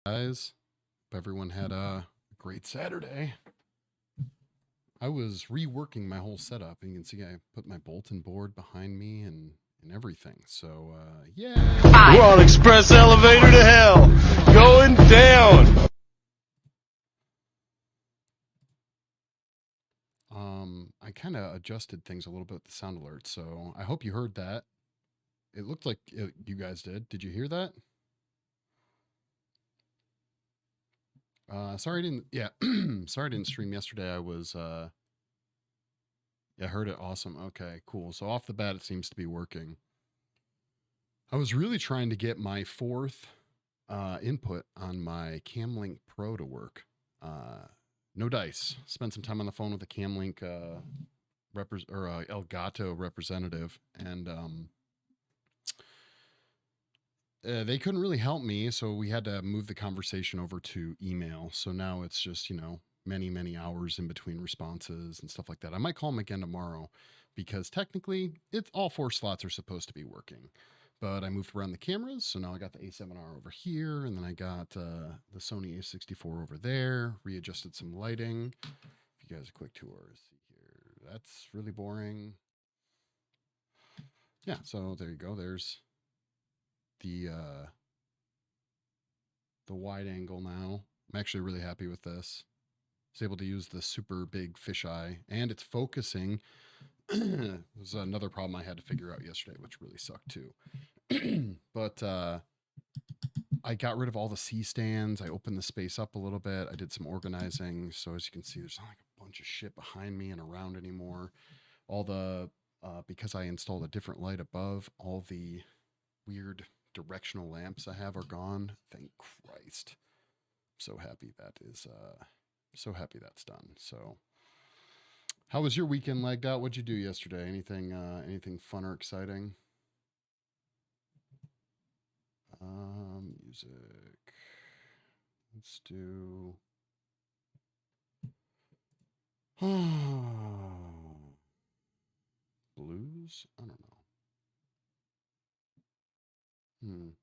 Guys, hope everyone had a great Saturday. I was reworking my whole setup. You can see I put my Bolton board behind me and everything. So, yeah. We're on express elevator to hell. Going down. I kind of adjusted things a little bit with the sound alert. So I hope you heard that. It looked like you guys did. Did you hear that? Sorry I didn't. Yeah, sorry I didn't stream yesterday. I was. Yeah, heard it. Awesome. Okay, cool. So off the bat, it seems to be working. I was really trying to get my fourth input on my Camlink Pro to work. No dice. Spent some time on the phone with the Camlink Elgato representative, and they couldn't really help me, so we had to move the conversation over to email. So now it's just, many hours in between responses and stuff like that. I might call them again tomorrow because technically it's all 4 slots are supposed to be working. But I moved around the cameras, so now I got the A7R over here, and then I got the Sony A64 over there, readjusted some lighting. If you guys a quick tour, see here. That's really boring. Yeah, so there you go. There's the wide angle now. I'm actually really happy with this. I was able to use the super big fisheye, and it's focusing. It was another problem I had to figure out yesterday, which really sucked too. But I got rid of all the C stands. I opened the space up a little bit. I did some organizing. So as you can see, there's not like a bunch of shit behind me and around anymore. All the, because I installed a different light above, all the weird directional lamps I have are gone. Thank Christ. So happy that is, so happy that's done. So how was your weekend lagged out? What'd you do yesterday? Anything fun or exciting? Music. Let's do. Blues? I don't know.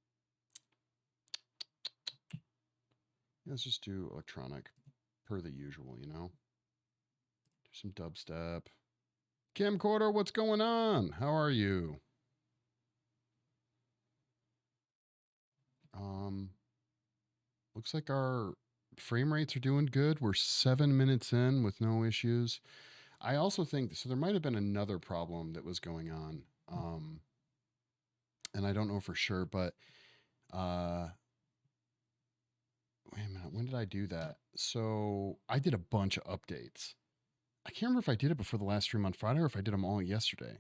Let's just do electronic per the usual, Do some dubstep. Camcorder, what's going on? How are you? Looks like our frame rates are doing good. We're 7 minutes in with no issues. I also think so. There might have been another problem that was going on, and I don't know for sure. But wait a minute, when did I do that? So I did a bunch of updates. I can't remember if I did it before the last stream on Friday or if I did them all yesterday.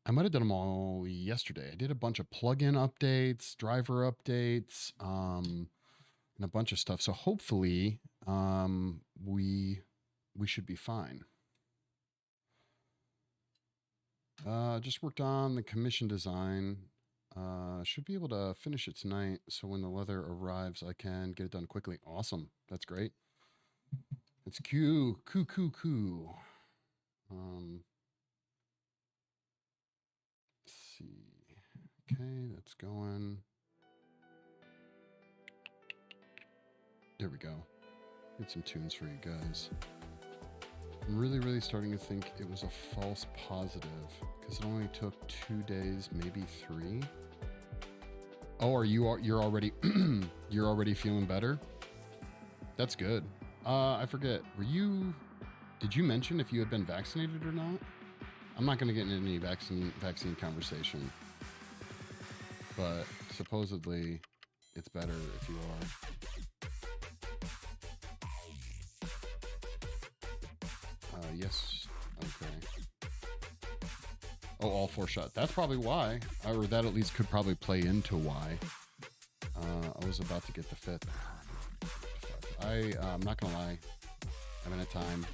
I might have done them all yesterday. I did a bunch of plugin updates, driver updates, and a bunch of stuff. So hopefully, we should be fine. Just worked on the commission design. Should be able to finish it tonight. So when the leather arrives, I can get it done quickly. Awesome. That's great. It's Q. Let's see. Okay, that's going. There we go. Get some tunes for you guys. I'm really starting to think it was a false positive because it only took 2 days, maybe 3. Oh, you're already you're already feeling better? That's good. I forget. Did you mention if you had been vaccinated or not? I'm not going to get into any vaccine conversation. But supposedly it's better if you are. Yes. Okay. Oh, all 4 shots. That's probably why. Or that at least could probably play into why. I was about to get the 5th. I'm not going to lie. I haven't had time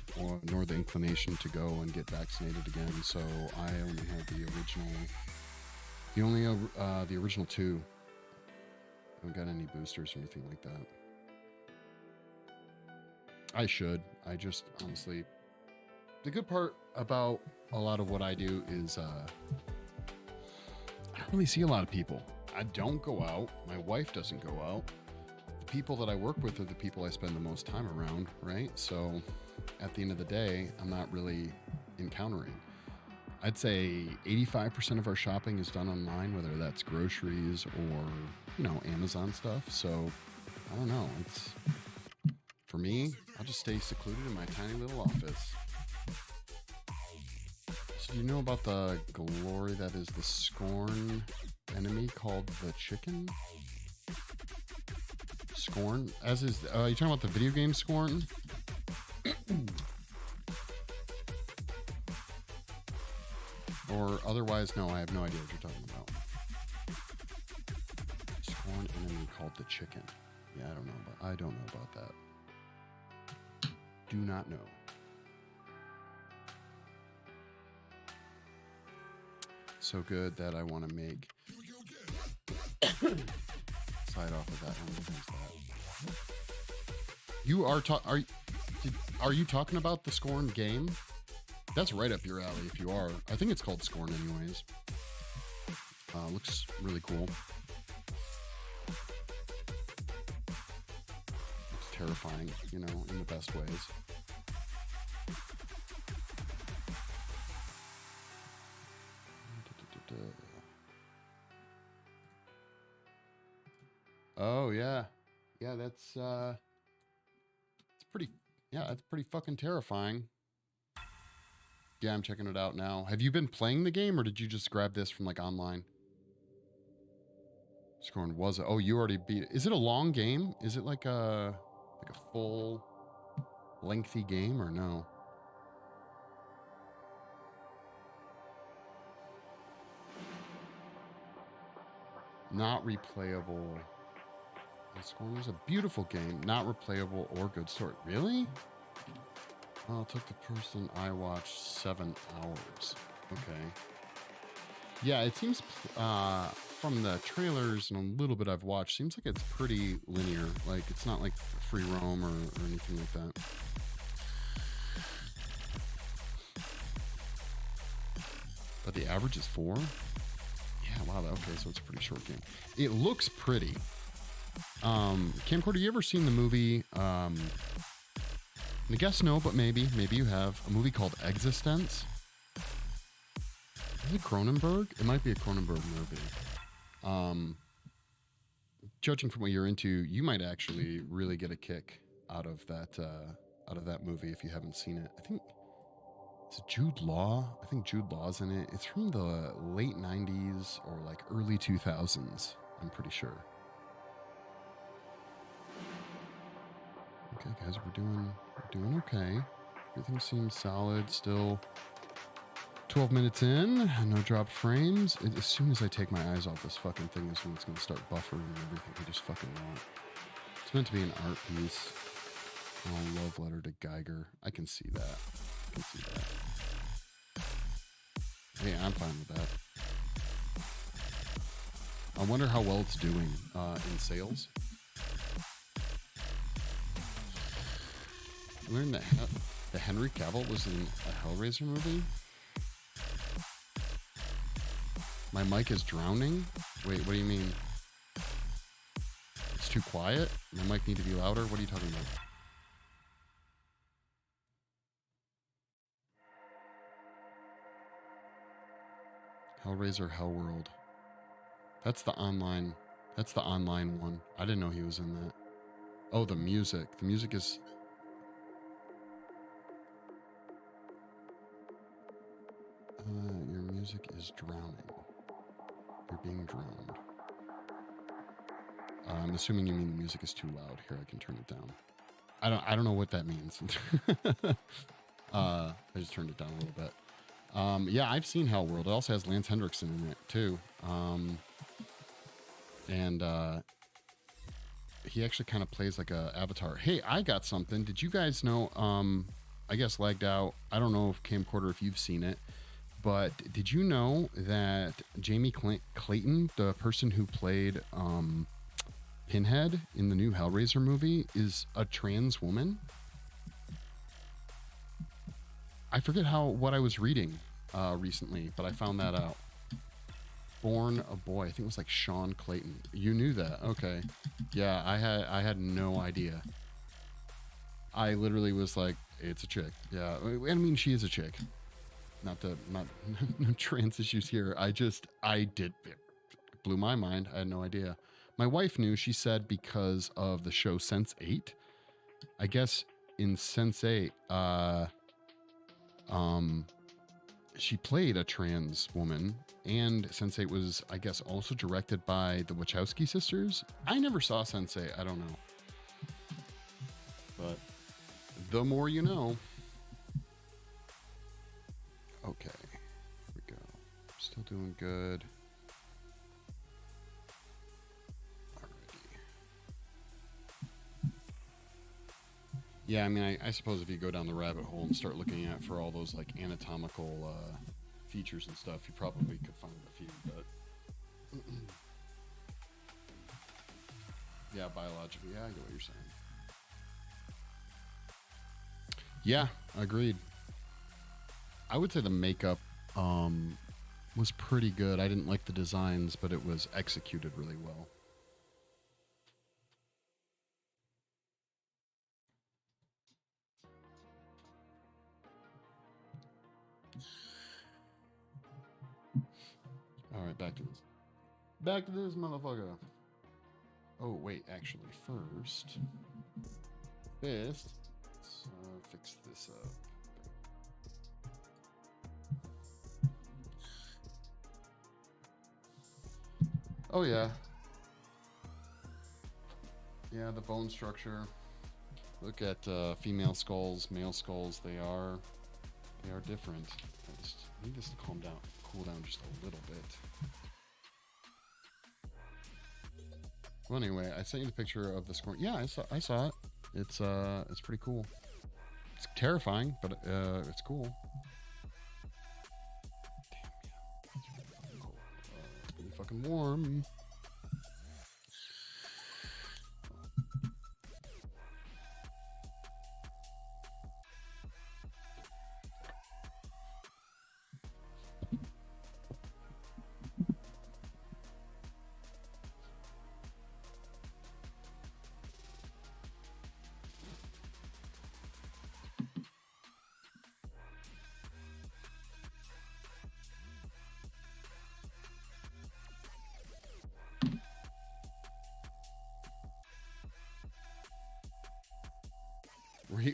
nor the inclination to go and get vaccinated again. So I only had the original 2. I haven't got any boosters or anything like that. I should. I just honestly, the good part about a lot of what I do is I don't really see a lot of people. I don't go out. My wife doesn't go out. people that I work with are the people I spend the most time around, right? So at the end of the day, I'm not really encountering. I'd say 85% of our shopping is done online, whether that's groceries or, you know, Amazon stuff. So I don't know. It's for me, I'll just stay secluded in my tiny little office. So do you know about the glory that is the Scorn enemy called the Chicken? Scorn? As is, you talking about the video game Scorn? Or otherwise, no, I have no idea what you're talking about. Scorn enemy called the Chicken. Yeah, I don't know about that. Do not know. So good that I want to make side off of that. How many times that? You are you talking about the Scorn game? That's right up your alley if you are. I think it's called Scorn anyways. Looks really cool. It's terrifying, you know, in the best ways. Oh yeah. Yeah, that's it's pretty, yeah, that's pretty fucking terrifying. Yeah, I'm checking it out now. Have you been playing the game or did you just grab this from like online? Scorn was it? Oh, you already beat it. Is it a long game? Is it like a full lengthy game or no? Not replayable. Scorn was a beautiful game, not replayable or good story. Really? Well, it took the person I watched 7 hours. Okay. Yeah, it seems from the trailers and a little bit I've watched, seems like it's pretty linear. Like, it's not like free roam or anything like that. But the average is 4? Yeah, wow. Okay, so it's a pretty short game. It looks pretty. Camcorder, you ever seen the movie, I guess no, but maybe you have a movie called Existence. Is it Cronenberg? It might be a Cronenberg movie. Judging from what you're into, you might actually really get a kick out of that movie if you haven't seen it. I think it's Jude Law. I think Jude Law's in it. It's from the late 90s or like early 2000s. I'm pretty sure. Okay, guys, we're doing okay. Everything seems solid. Still 12 minutes in, no drop frames. As soon as I take my eyes off this fucking thing is when it's going to start buffering and everything. I just fucking want. It's meant to be an art piece. Oh, love letter to Geiger. I can see that. Hey, I'm fine with that. I wonder how well it's doing in sales. I learned that Henry Cavill was in a Hellraiser movie. My mic is drowning? Wait, what do you mean? It's too quiet? My mic need to be louder? What are you talking about? Hellraiser Hellworld. That's the online one. I didn't know he was in that. Oh, the music. The music is... your music is drowning. You're being drowned. I'm assuming you mean the music is too loud. Here, I can turn it down. I don't know what that means. I just turned it down a little bit. Yeah, I've seen Hellworld. It also has Lance Hendrickson in it too. And he actually kind of plays like a avatar. Hey, I got something. Did you guys know? I guess lagged out. I don't know if Camcorder, if you've seen it. But did you know that Jamie Clayton, the person who played Pinhead in the new Hellraiser movie, is a trans woman? I forget what I was reading recently, but I found that out. born a boy. I think it was like Sean Clayton. You knew that? Okay. Yeah, I had no idea. I literally was like, it's a chick. Yeah, I mean, she is a chick. Not no trans issues here. I did, it blew my mind. I had no idea. My wife knew. She said because of the show Sense8. I guess in Sense8, she played a trans woman, and Sense8 was, I guess, also directed by the Wachowski sisters. I never saw Sense8. I don't know. But the more you know. Okay, here we go. Still doing good. Alrighty. Yeah, I mean, I suppose if you go down the rabbit hole and start looking at for all those like anatomical features and stuff, you probably could find a few, but yeah, biologically, yeah, I get what you're saying. Yeah, agreed. I would say the makeup was pretty good. I didn't like the designs, but it was executed really well. All right, back to this. Back to this motherfucker. Oh, wait, actually, first, let's fix this up. Oh, yeah. Yeah, the bone structure. Look at female skulls, male skulls. They are different. I need this to cool down just a little bit. Well, anyway, I sent you the picture of the scorn. Yeah, I saw it. It's pretty cool. It's terrifying, but it's cool. Damn, yeah. It's really fucking cold. It's really fucking warm.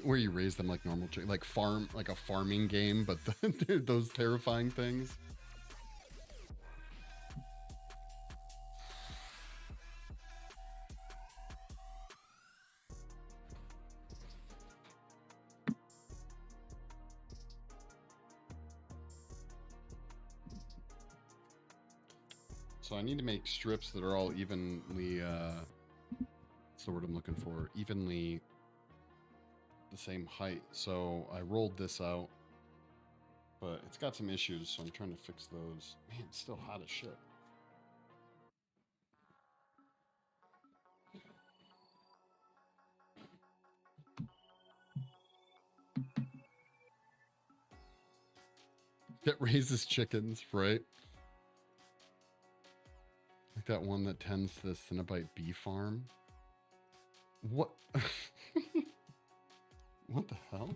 Where you raise them like normal chickens, like a farming game, but those terrifying things. So I need to make strips that are all evenly, what's the word I'm looking for? Evenly the same height. So I rolled this out, but it's got some issues, so I'm trying to fix those. Man, it's still hot as shit. That raises chickens, right? Like that one that tends to the Cinnabite bee farm. What? What the hell?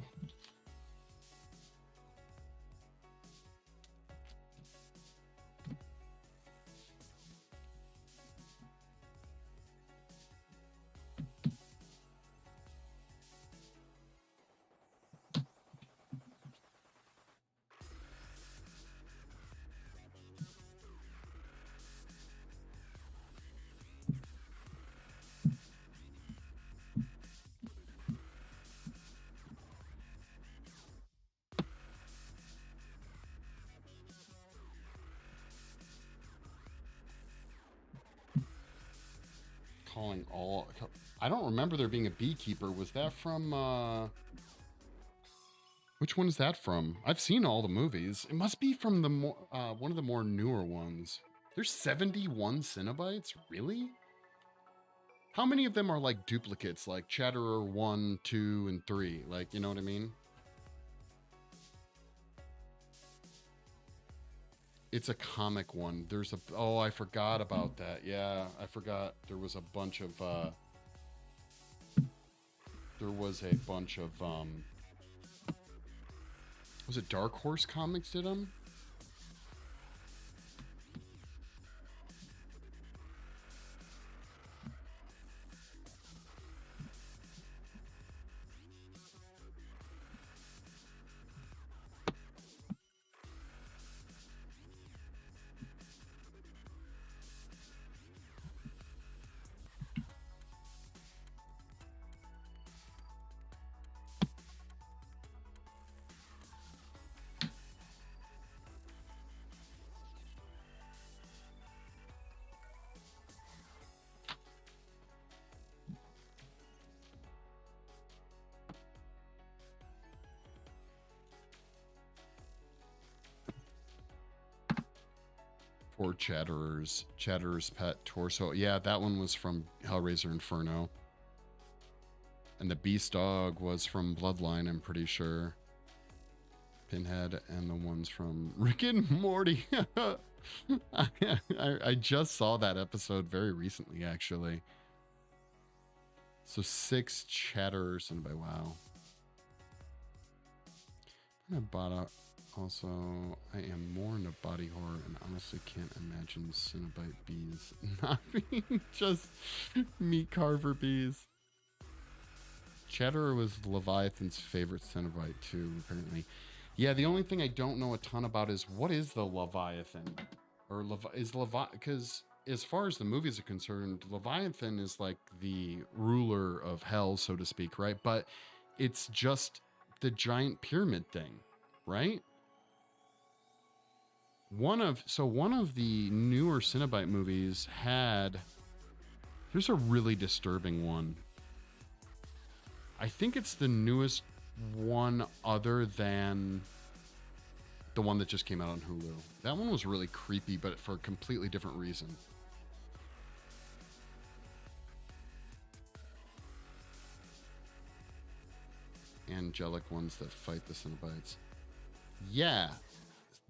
Calling all. I don't remember there being a beekeeper. Was that from which one is that from? I've seen all the movies. It must be from the one of the more newer ones. There's 71 Cinnabites? Really? How many of them are like duplicates, like Chatterer 1, 2, and 3? Like, you know what I mean? It's a comic one. There's a oh, I forgot about that. Yeah, I forgot there was a bunch of was it Dark Horse Comics did them? Or Chatterer's Pet Torso. Yeah, that one was from Hellraiser Inferno. And the Beast Dog was from Bloodline, I'm pretty sure. Pinhead and the ones from Rick and Morty. I just saw that episode very recently, actually. So 6 Chatterers and by wow. I bought a also, I am more into body horror and honestly can't imagine Cenobite bees not being just meat carver bees. Chatterer was Leviathan's favorite Cenobite too, apparently. Yeah, the only thing I don't know a ton about is what is the Leviathan? Or because as far as the movies are concerned, Leviathan is like the ruler of hell, so to speak, right? But it's just the giant pyramid thing, right? One of the newer Cenobite movies there's a really disturbing one. I think it's the newest one other than the one that just came out on Hulu. That one was really creepy, but for a completely different reason. Angelic ones that fight the Cenobites. Yeah,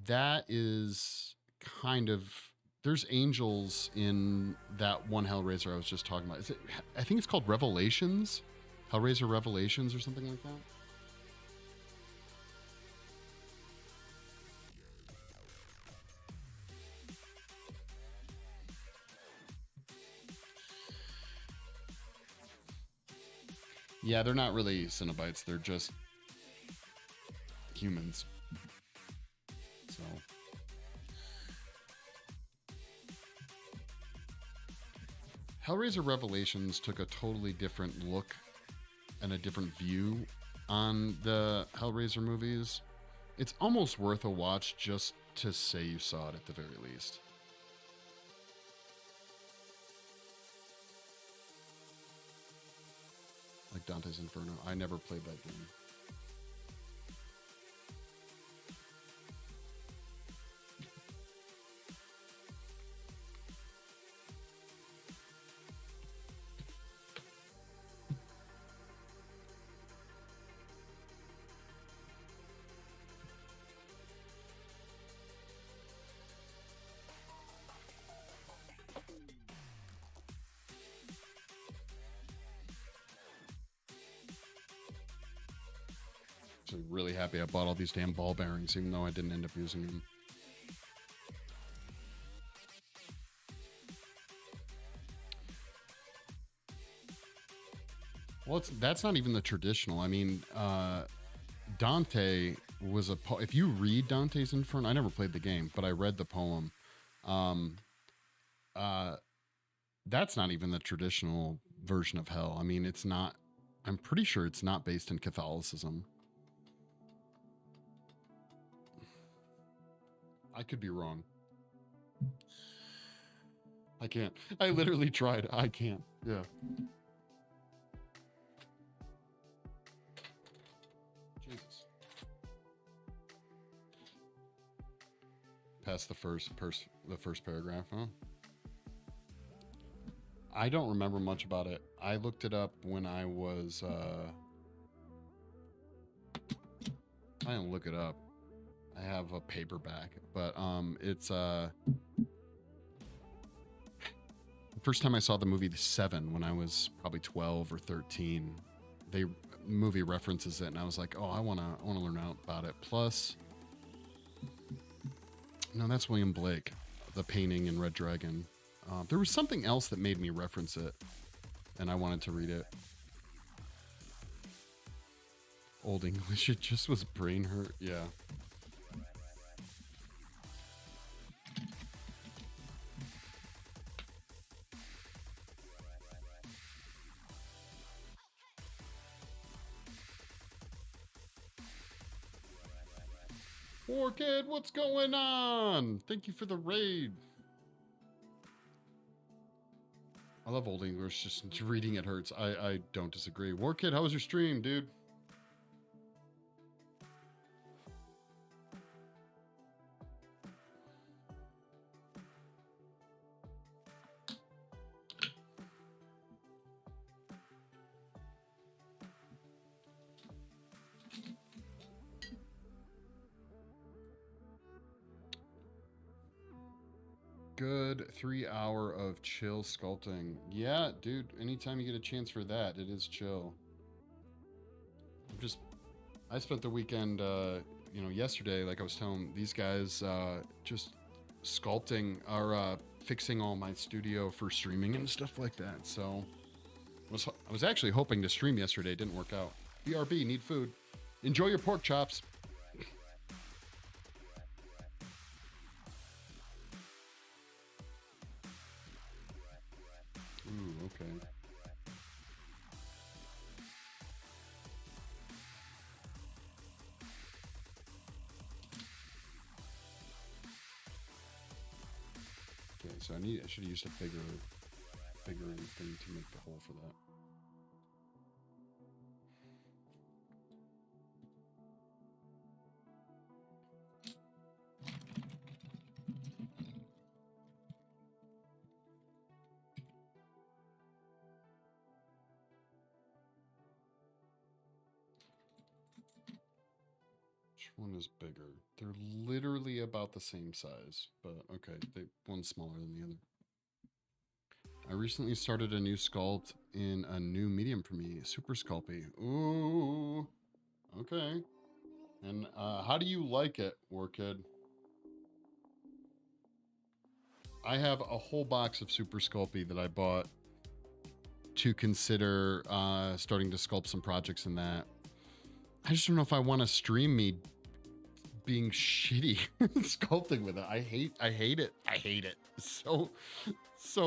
that is kind of... There's angels in that one Hellraiser I was just talking about. I think it's called Revelations? Hellraiser Revelations or something like that? Yeah, they're not really Cenobites. They're just humans. So... Hellraiser Revelations took a totally different look and a different view on the Hellraiser movies. It's almost worth a watch just to say you saw it at the very least. Like Dante's Inferno. I never played that game. Really happy I bought all these damn ball bearings, even though I didn't end up using them. Well, that's not even the traditional. I mean, Dante was if you read Dante's Inferno, I never played the game, but I read the poem. That's not even the traditional version of hell. I mean, it's not. I'm pretty sure it's not based in Catholicism. I could be wrong. I can't. I literally tried. I can't. Yeah. Jesus. Past the first paragraph, huh? I don't remember much about it. I looked it up when I was I didn't look it up. I have a paperback, but it's the first time I saw the movie The Seven when I was probably 12 or 13. The movie references it, and I was like, oh, I wanna learn out about it. Plus, no, that's William Blake, the painting in Red Dragon. There was something else that made me reference it, and I wanted to read it. Old English, it just was brain hurt. Yeah. Orchid, what's going on? Thank you for the raid. I love Old English, just reading it hurts. I don't disagree. Warkid, how was your stream, dude? Good 3 hour of chill sculpting. Yeah, dude, anytime you get a chance for that, it is chill. I spent the weekend, yesterday, like I was telling these guys, just sculpting or fixing all my studio for streaming and stuff like that. So I was actually hoping to stream yesterday. Didn't work out. BRB, need food. Enjoy your pork chops. Ooh, okay. Okay, so I should have used a bigger figurine thing to make the hole for that. Which one is bigger? They're literally about the same size, but okay, one's smaller than the other. I recently started a new sculpt in a new medium for me, Super Sculpey. Ooh, okay. And how do you like it, Orchid? I have a whole box of Super Sculpey that I bought to consider starting to sculpt some projects in that. I just don't know if I want to stream me being shitty sculpting with it. I hate it. I hate it so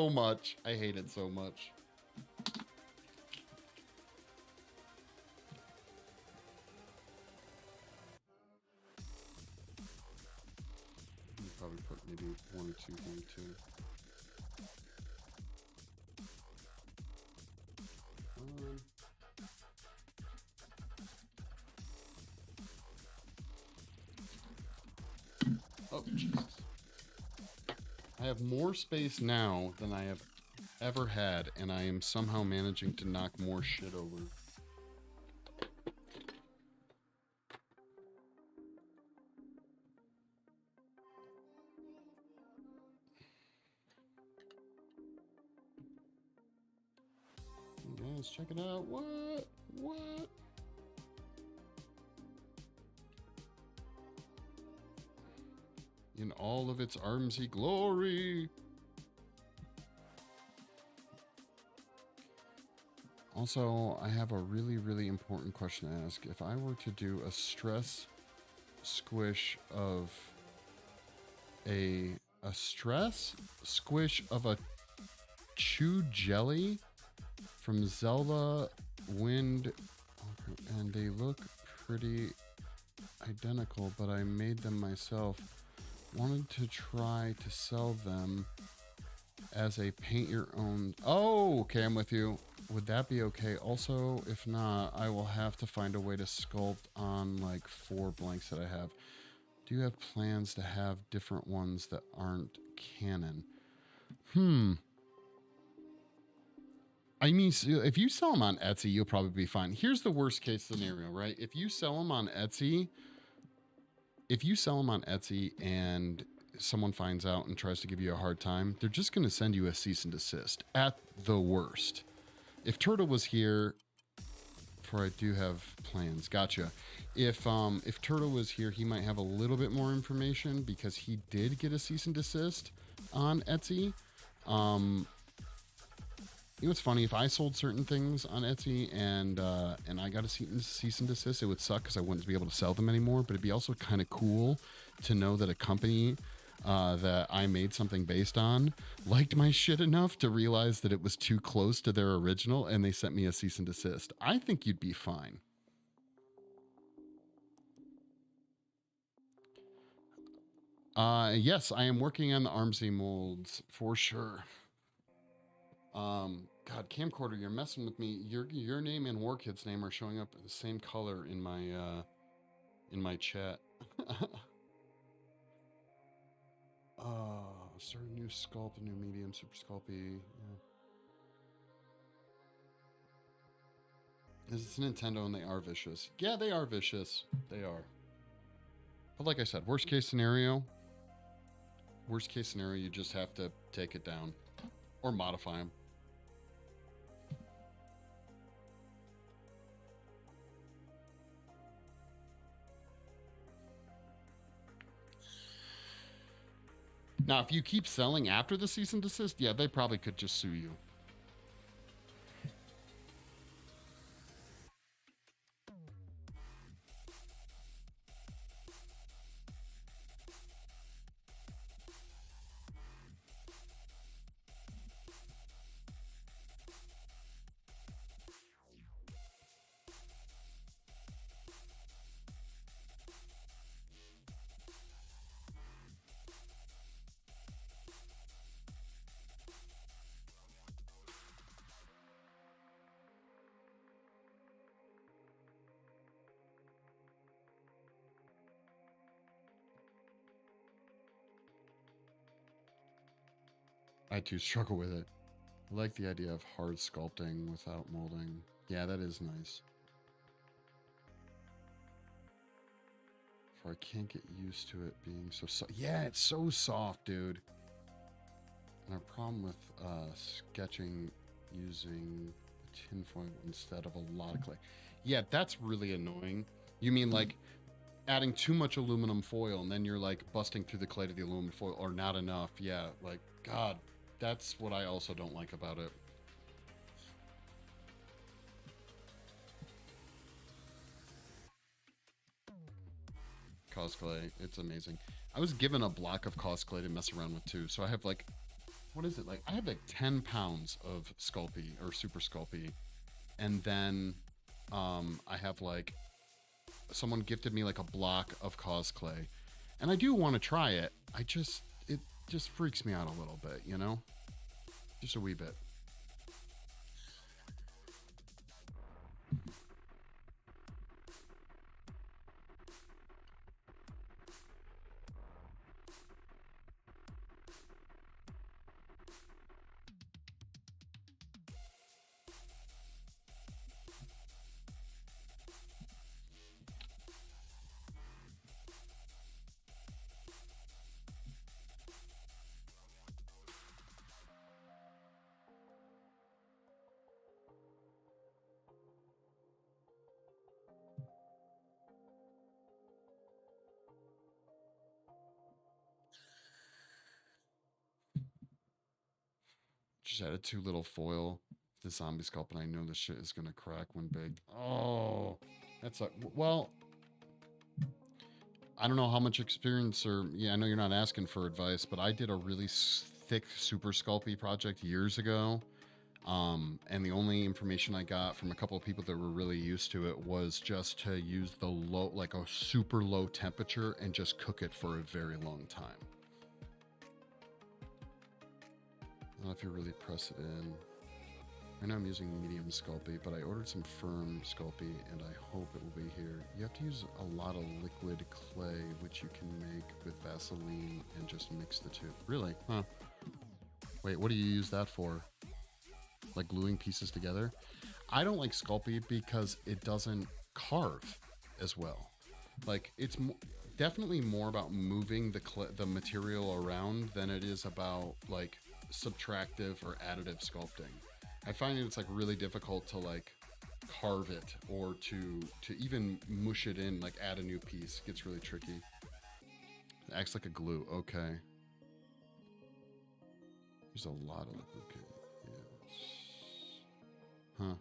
much. I hate it so much. Probably put maybe 1 or 2, 1 or 2. Oh, Jesus. I have more space now than I have ever had, and I am somehow managing to knock more shit over. Guys, check it out. What? What? In all of its Armsy glory. Also, I have a really, really important question to ask. If I were to do a stress squish of a stress squish of a chew jelly from Zelda Wind, and they look pretty identical, but I made them myself. Wanted to try to sell them as a paint your own. Oh, okay, I'm with you. Would that be okay? Also, if not, I will have to find a way to sculpt on like 4 blanks that I have. Do you have plans to have different ones that aren't canon? I mean, if you sell them on Etsy, you'll probably be fine. Here's the worst case scenario, right? If you sell them on Etsy, if you sell them on Etsy and someone finds out and tries to give you a hard time, they're just going to send you a cease and desist at the worst. If Turtle was here, for I do have plans. Gotcha. If Turtle was here, he might have a little bit more information because he did get a cease and desist on Etsy. You know what's funny? If I sold certain things on Etsy and I got a cease and desist, it would suck because I wouldn't be able to sell them anymore. But it'd be also kind of cool to know that a company that I made something based on liked my shit enough to realize that it was too close to their original, and they sent me a cease and desist. I think you'd be fine. Yes, I am working on the Armsy molds for sure. God, camcorder, you're messing with me. Your name and Warkid's name are showing up the same color in my chat. Start a new sculpt, a new medium, super sculpy. Yeah. It's Nintendo and they are vicious. Yeah, they are vicious. They are. But like I said, worst case scenario, you just have to take it down or modify them. Now, if you keep selling after the cease and desist, yeah, they probably could just sue you. I too struggle with it. I like the idea of hard sculpting without molding. Yeah, that is nice. For I can't get used to it being so soft. Yeah, it's so soft, dude. And a problem with sketching using tinfoil instead of a lot of clay. Yeah, that's really annoying. You mean like adding too much aluminum foil and then you're like busting through the clay to the aluminum foil, or not enough? Yeah, like, God. That's what I also don't like about it. Cosplay, it's amazing. I was given a block of cosplay to mess around with too. So I have like, what is it? Like, I have like 10 pounds of Sculpey or Super Sculpey. And then I have like, someone gifted me like a block of cosplay. And I do want to try it. It just freaks me out a little bit, you know? Just a wee bit. Just added too little foil to the zombie sculpt, and I know this shit is gonna crack when big. Oh, that's like, well, I don't know how much experience or, yeah, I know you're not asking for advice, but I did a really thick Super Sculpey project years ago. And the only information I got from a couple of people that were really used to it was just to use the low, like a super low temperature and just cook it for a very long time. I don't know if you really press it in. Right now I'm using medium Sculpey, but I ordered some firm Sculpey and I hope it will be here. You have to use a lot of liquid clay, which you can make with Vaseline and just mix the two. Really? Huh. Wait, what do you use that for? Like gluing pieces together? I don't like Sculpey because it doesn't carve as well. Like, definitely more about moving the material around than it is about like subtractive or additive sculpting. I find it's like really difficult to like carve it or to even mush it in, like add a new piece. It gets really tricky. It acts like a glue. Okay. There's a lot of liquid. Okay. Yeah. Huh.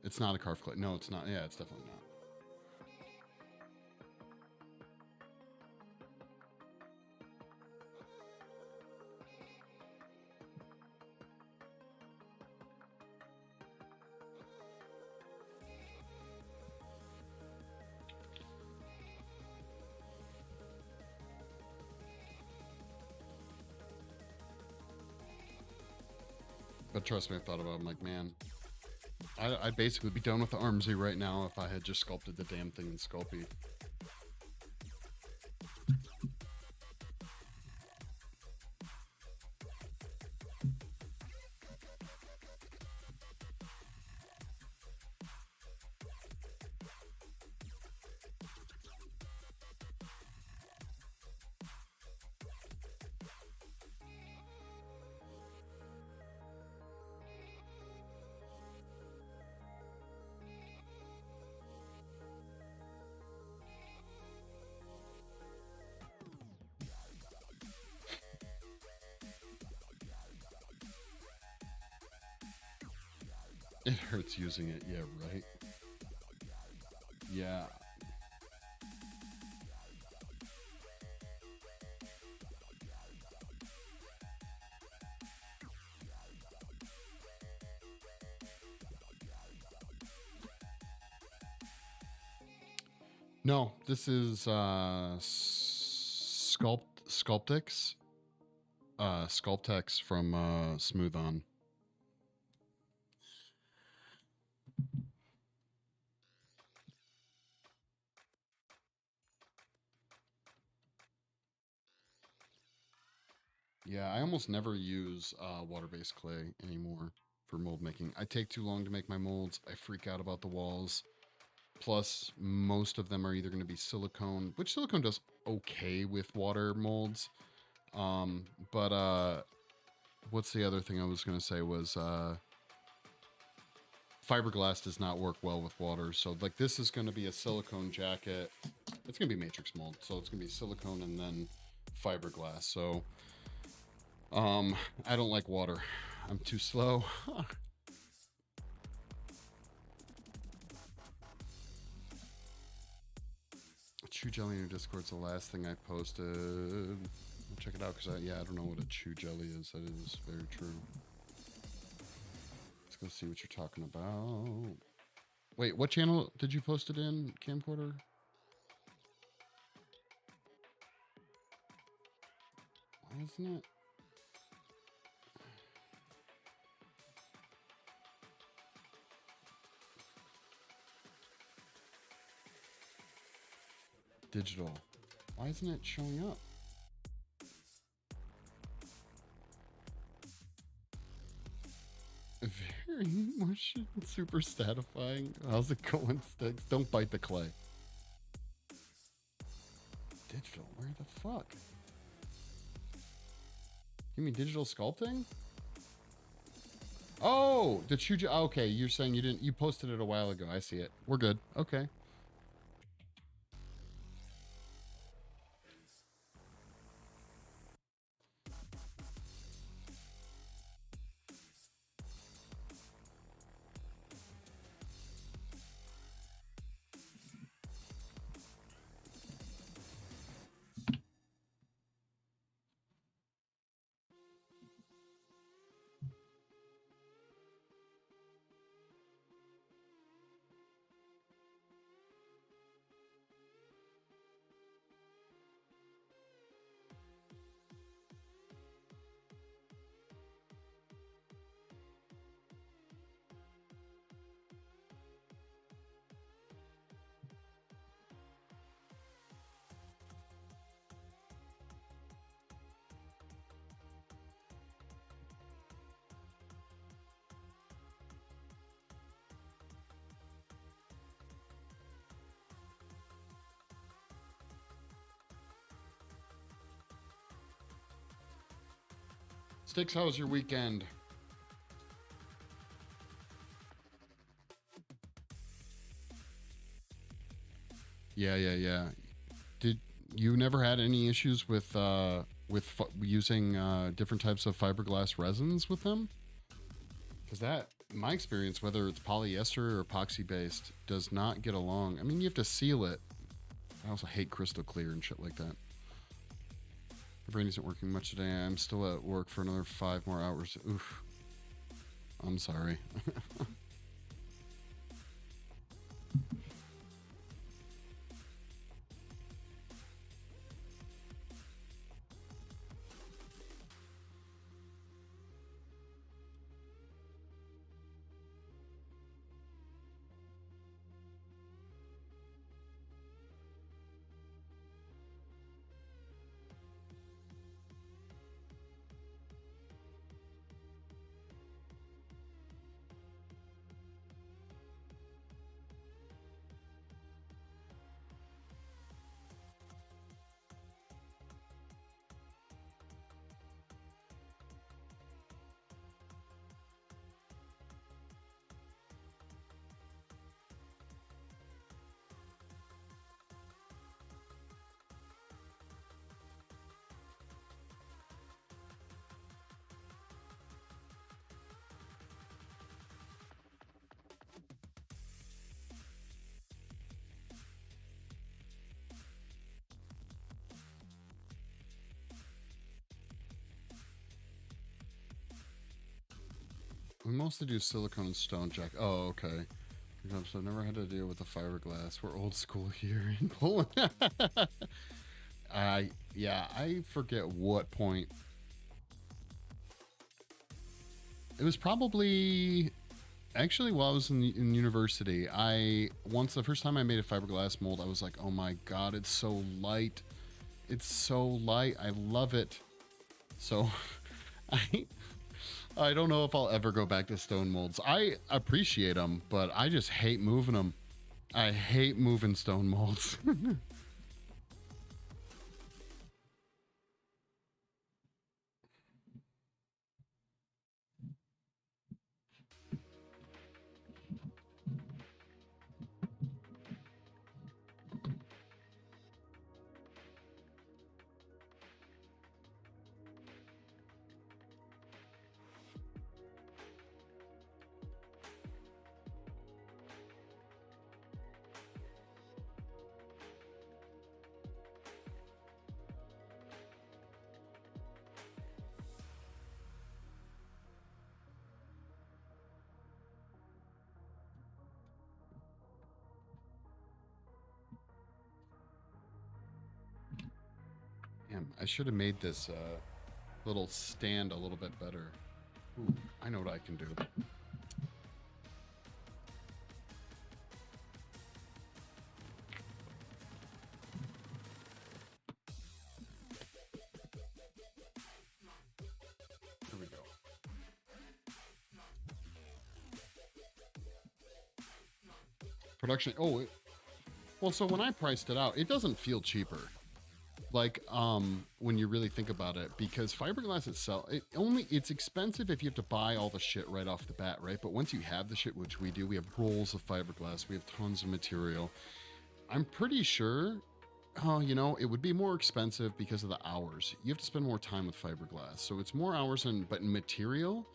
It's not a carved clay. No, it's not. Yeah, it's definitely not. But trust me, I thought about it. I'm like, man, I'd basically be done with the Armsy right now if I had just sculpted the damn thing in Sculpey. It hurts using it. Yeah, right? Yeah. No, this is Sculptix. Sculptex from Smooth On. Yeah, I almost never use water-based clay anymore for mold making. I take too long to make my molds. I freak out about the walls. Plus, most of them are either going to be silicone, which silicone does okay with water molds. But what's the other thing I was going to say was fiberglass does not work well with water. So like this is going to be a silicone jacket. It's going to be matrix mold. So it's going to be silicone and then fiberglass. So I don't like water. I'm too slow. Chew jelly in your Discord's the last thing I posted. I'll check it out because I don't know what a chew jelly is. That is very true. Let's go see what you're talking about. Wait, what channel did you post it in, Camcorder? Why isn't it? Digital. Why isn't it showing up? Very much super statifying. How's it going, Sticks? Don't bite the clay. Digital, where the fuck? You mean digital sculpting? Oh, the Chuja. Okay, you're saying you posted it a while ago. I see it. We're good. Okay. Sticks, how was your weekend? Yeah. Did you never had any issues with using different types of fiberglass resins with them? Because that, in my experience, whether it's polyester or epoxy based, does not get along. I mean, you have to seal it. I also hate crystal clear and shit like that. My brain isn't working much today. I'm still at work for another 5 more hours. Oof. I'm sorry. We mostly do silicone and stone jack. Oh, okay. So I've never had to deal with the fiberglass. We're old school here in Poland. I forget what point. It was probably actually while I was in university. The first time I made a fiberglass mold, I was like, oh my god, it's so light. It's so light. I love it. So I I don't know if I'll ever go back to stone molds. I appreciate them, but I just hate moving them. I hate moving stone molds. Damn, I should have made this little stand a little bit better. Ooh, I know what I can do. There we go. Production. Well, so when I priced it out, it doesn't feel cheaper. Like when you really think about it, because fiberglass itself, it's expensive if you have to buy all the shit right off the bat, right? But once you have the shit, which we do, we have rolls of fiberglass, we have tons of material. I'm pretty sure, it would be more expensive because of the hours. You have to spend more time with fiberglass, so it's more hours, but in material,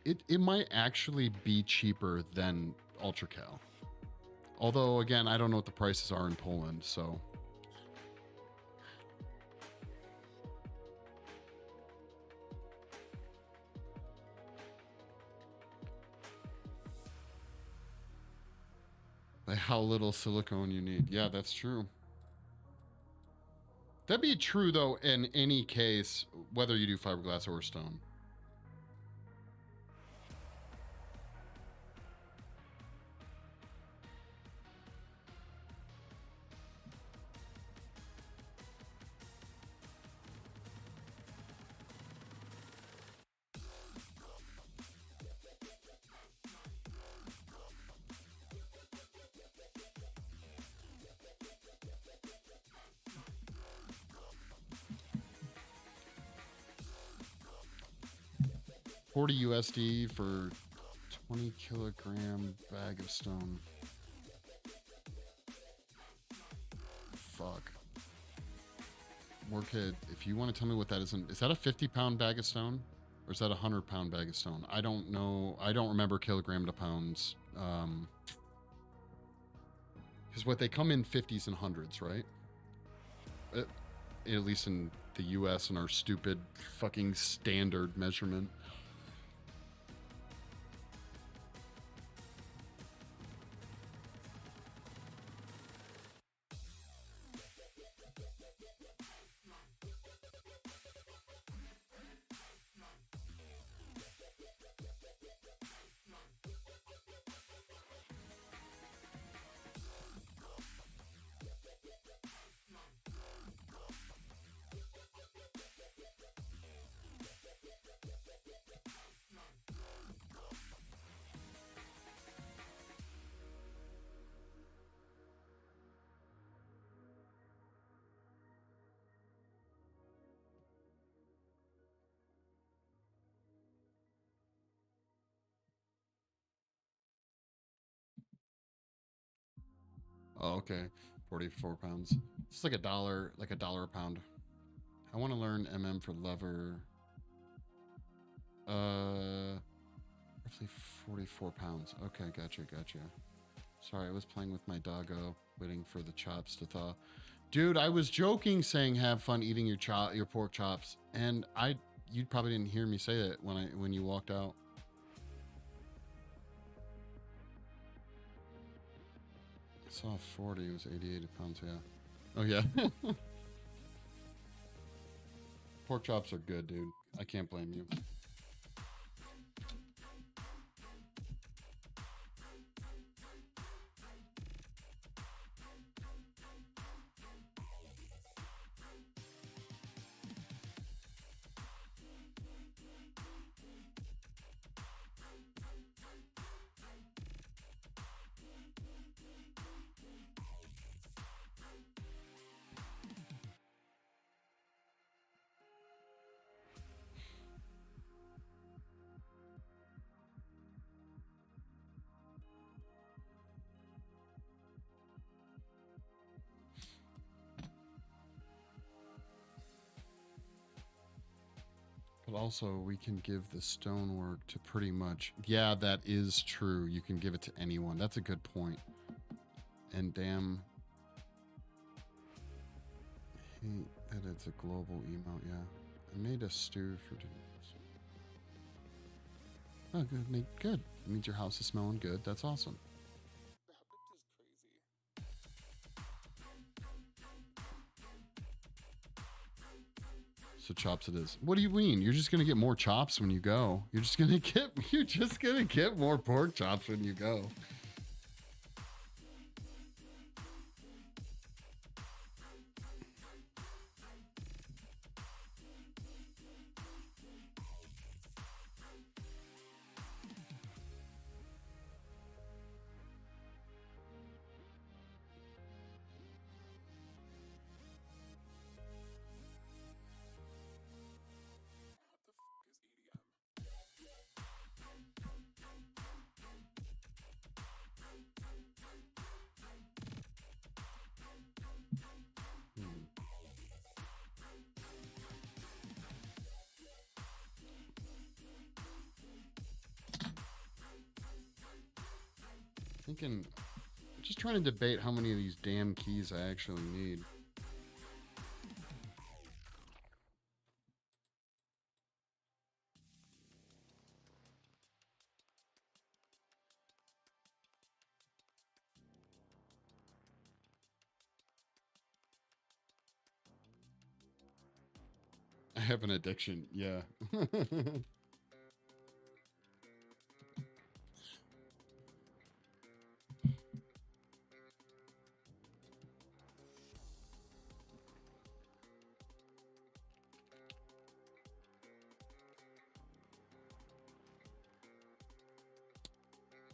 it might actually be cheaper than ultracal. Although again, I don't know what the prices are in Poland, so. Like how little silicone you need. Yeah, that's true. That'd be true though in any case, whether you do fiberglass or stone. 40 USD for 20 kilogram bag of stone. Fuck. Warkid, if you want to tell me what that is that a 50-pound bag of stone? Or is that a 100-pound bag of stone? I don't know. I don't remember kilogram to pounds. Because what they come in 50s and 100s, right? At least in the US and our stupid fucking standard measurement. Oh, okay. 44 pounds. It's like $1, like $1 a pound. I want to learn MM for lever. Roughly 44 pounds. Okay, gotcha. Sorry, I was playing with my doggo, waiting for the chops to thaw. Dude, I was joking saying have fun eating your pork chops, and you probably didn't hear me say that when you walked out. I saw 40, it was 88 pounds, yeah. Oh yeah. Pork chops are good, dude. I can't blame you. But also, we can give the stonework to pretty much... Yeah, that is true. You can give it to anyone. That's a good point. And damn... I hate that it's a global emote, yeah. I made a stew for dinner. Oh, good. Good. It means your house is smelling good. That's awesome. So chops it is. What do you mean? You're just gonna get more chops when you go. You're just gonna get more pork chops when you go. Thinking, just trying to debate how many of these damn keys I actually need. I have an addiction, yeah.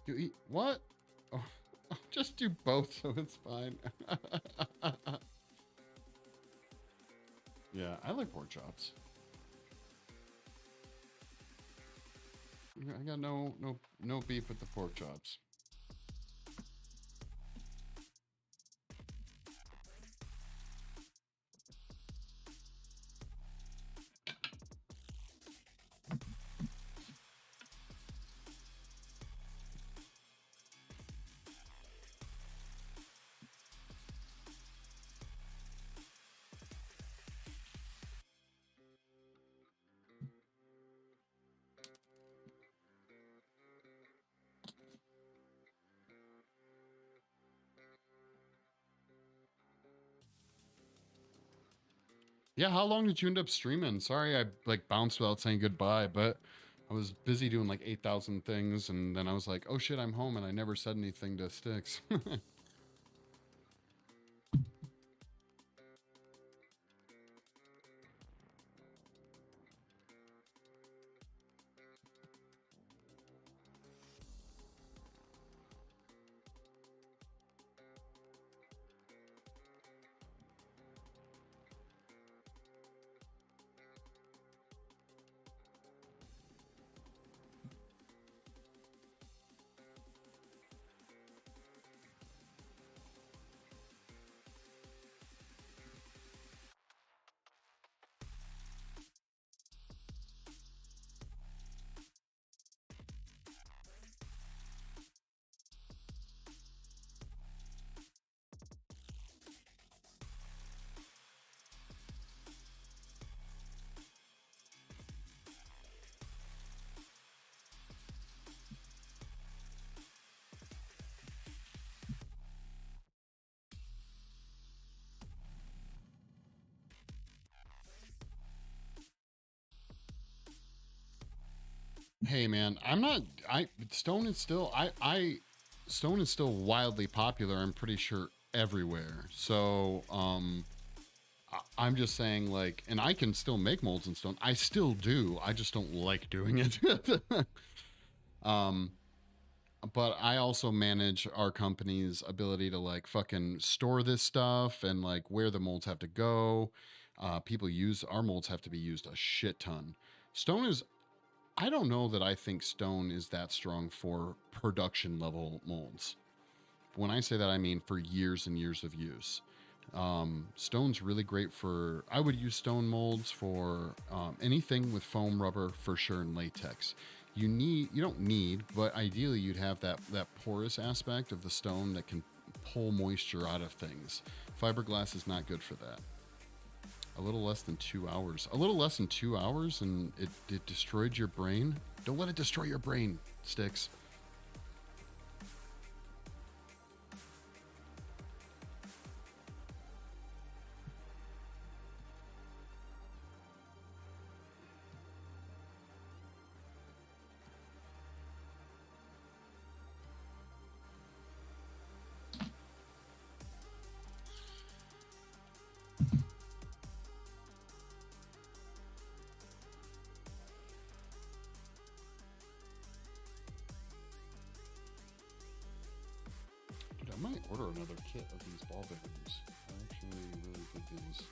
You eat what? Oh, I'll just do both so it's fine. Yeah, I like pork chops. I got no beef with the pork chops. Yeah, how long did you end up streaming? Sorry, I like bounced without saying goodbye, but I was busy doing like 8,000 things, and then I was like, oh shit, I'm home, and I never said anything to Sticks. Hey man, I'm not. I Stone is still. Stone is still wildly popular. I'm pretty sure everywhere. So I'm just saying like, and I can still make molds in stone. I still do. I just don't like doing it. um, but I also manage our company's ability to like fucking store this stuff and like where the molds have to go. People use our molds have to be used a shit ton. Stone is I don't know that I think stone is that strong for production level molds. When I say that, I mean for years and years of use. Stone's really great for, I would use stone molds for anything with foam, rubber, for sure, and latex. You don't need, but ideally you'd have that porous aspect of the stone that can pull moisture out of things. Fiberglass is not good for that. A little less than 2 hours. A little less than 2 hours, and it destroyed your brain? Don't let it destroy your brain, Sticks. Dude, I might order another kit of these ball bearings. I actually really dig these.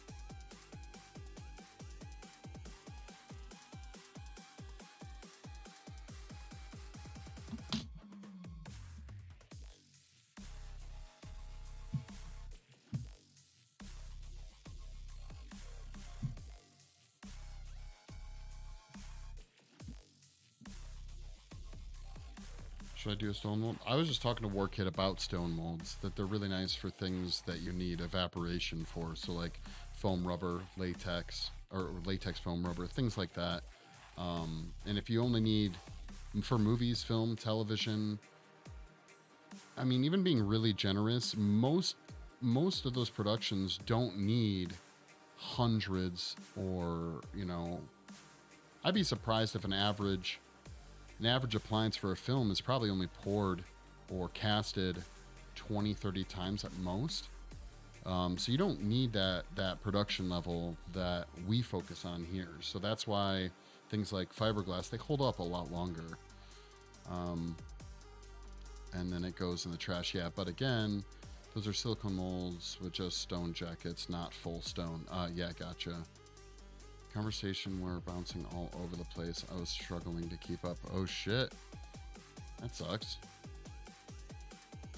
Should I do a stone mold? I was just talking to Warkit about stone molds, that they're really nice for things that you need evaporation for. So like foam rubber, latex, or latex foam rubber, things like that. And if you only need, for movies, film, television, I mean, even being really generous, most of those productions don't need hundreds or, I'd be surprised if an average appliance for a film is probably only poured or casted 20, 30 times at most. So you don't need that production level that we focus on here. So that's why things like fiberglass, they hold up a lot longer. And then it goes in the trash. Yeah, but again, those are silicone molds with just stone jackets, not full stone. Yeah, gotcha. Conversation were bouncing all over the place. I was struggling to keep up. Oh shit. That sucks.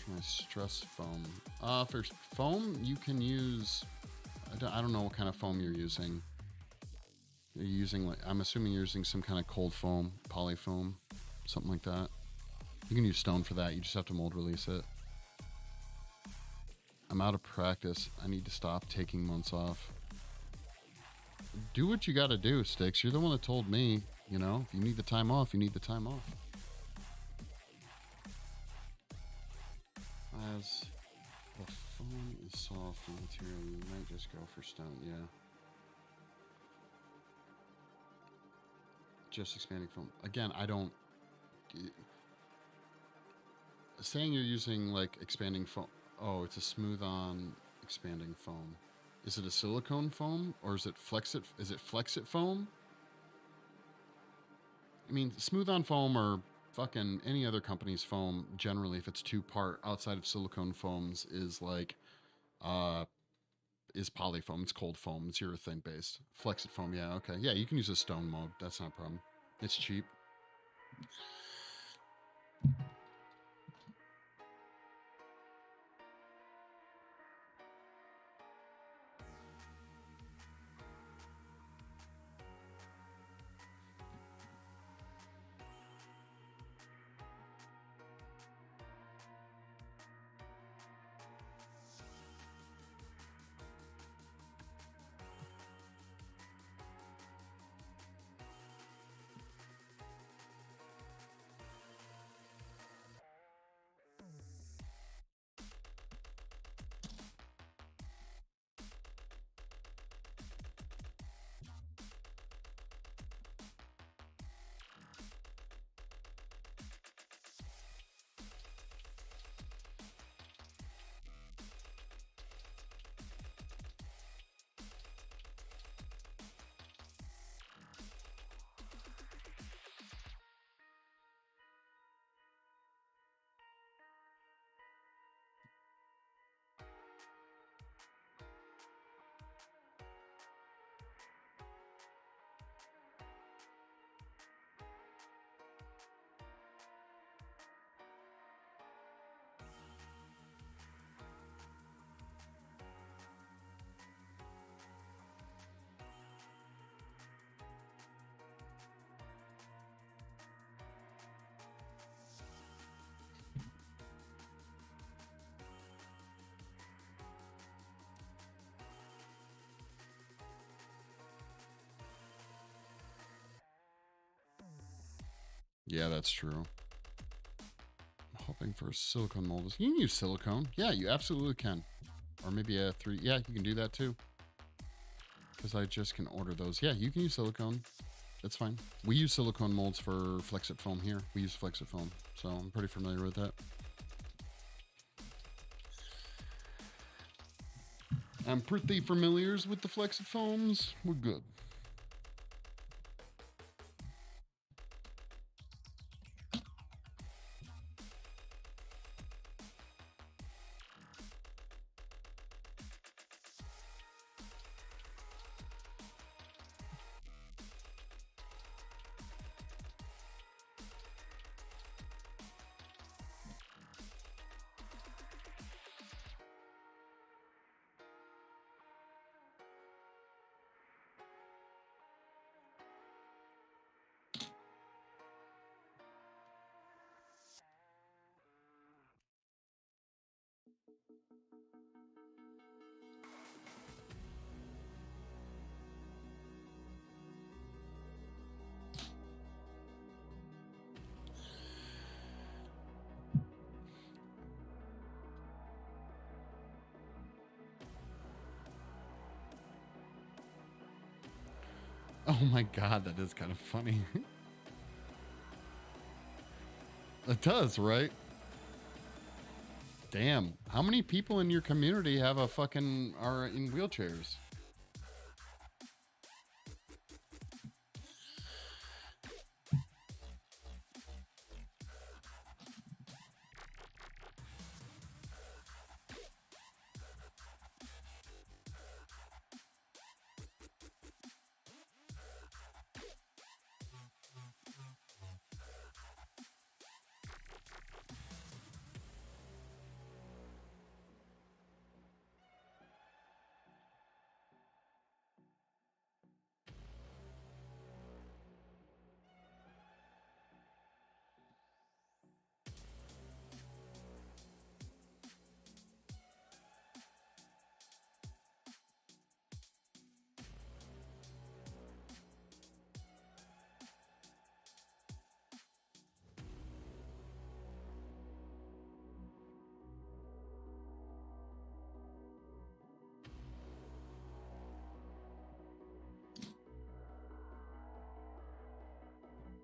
My stress foam. For foam, you can use... I don't know what kind of foam you're using. You're using, like, I'm assuming you're using some kind of cold foam, poly foam, something like that. You can use stone for that. You just have to mold release it. I'm out of practice. I need to stop taking months off. Do what you got to do, Sticks. You're the one that told me, you know, if you need the time off, you need the time off. As the foam is soft material, you might just go for stone, yeah. Just expanding foam. Again, I don't... Saying you're using, like, expanding foam... Oh, it's a smooth-on expanding foam. Is it a silicone foam? Or is it Flexit? Is it Flexit foam? I mean, smooth-on foam or fucking any other company's foam, generally, if it's two-part outside of silicone foams, is like... is poly foam. It's cold foam. It's urethane based. Flexit foam, yeah, okay. Yeah, you can use a stone mode. That's not a problem. It's cheap. Yeah, that's true. I'm hoping for silicone mold. You can use silicone. Yeah, you absolutely can. Or maybe a 3. Yeah, you can do that too. Because I just can order those. Yeah, you can use silicone. That's fine. We use silicone molds for Flexit foam here. We use Flexit foam. So I'm pretty familiar with that. I'm pretty familiar with the Flexit foams. We're good. Oh my god, that is kind of funny. It does, right? Damn. How many people in your community have a fucking are in wheelchairs?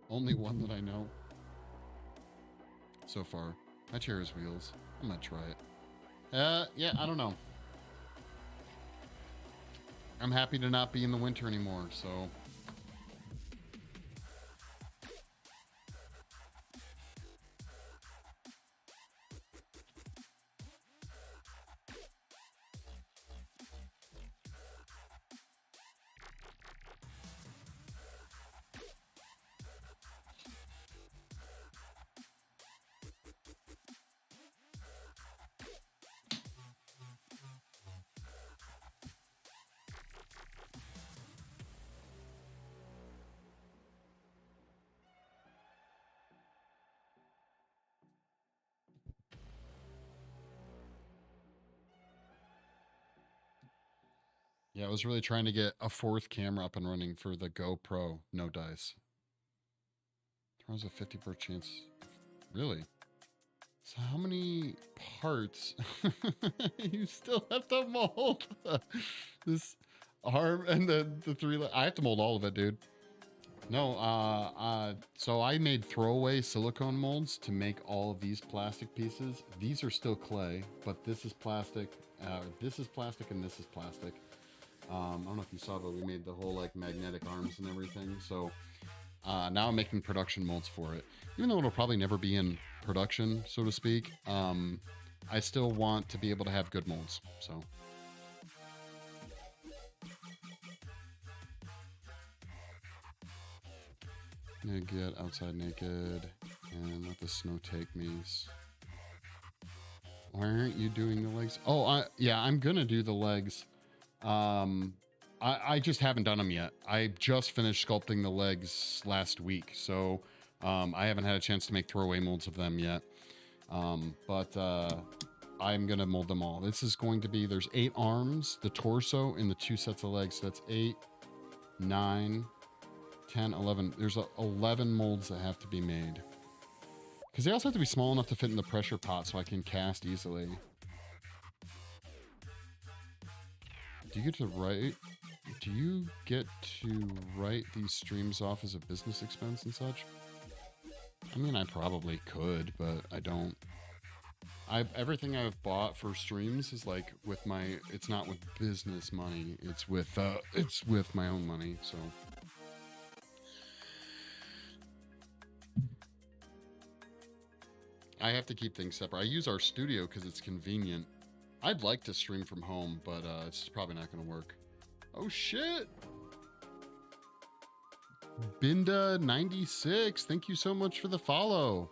Only one that I know so far. My chair has wheels. I'm gonna try it. Yeah, I don't know. I'm happy to not be in the winter anymore, so. Yeah, I was really trying to get a fourth camera up and running for the GoPro. No dice. There's a 50% chance. Really? So how many parts you still have to mold? This arm and the three. I have to mold all of it, dude. No, so I made throwaway silicone molds to make all of these plastic pieces. These are still clay, but this is plastic, and this is plastic. I don't know if you saw, but we made the whole like magnetic arms and everything. So now I'm making production molds for it. Even though it'll probably never be in production, so to speak, I still want to be able to have good molds. So. Get outside naked and let the snow take me. Why aren't you doing the legs? Oh, yeah, I'm gonna do the legs. I just haven't done them yet. I just finished sculpting the legs last week, so I haven't had a chance to make throwaway molds of them yet. But I'm gonna mold them all. This is going to be, there's 8 arms, the torso, and the 2 sets of legs. So that's 8, 9, 10, 11. There's 11 molds that have to be made. Because they also have to be small enough to fit in the pressure pot so I can cast easily. Do you get to write these streams off as a business expense and such? I mean, I probably could, but I don't. Everything I've bought for streams is like with my, it's not with business money. It's with my own money, so. I have to keep things separate. I use our studio because it's convenient. I'd like to stream from home, but it's probably not going to work. Oh, shit. Binda96, thank you so much for the follow.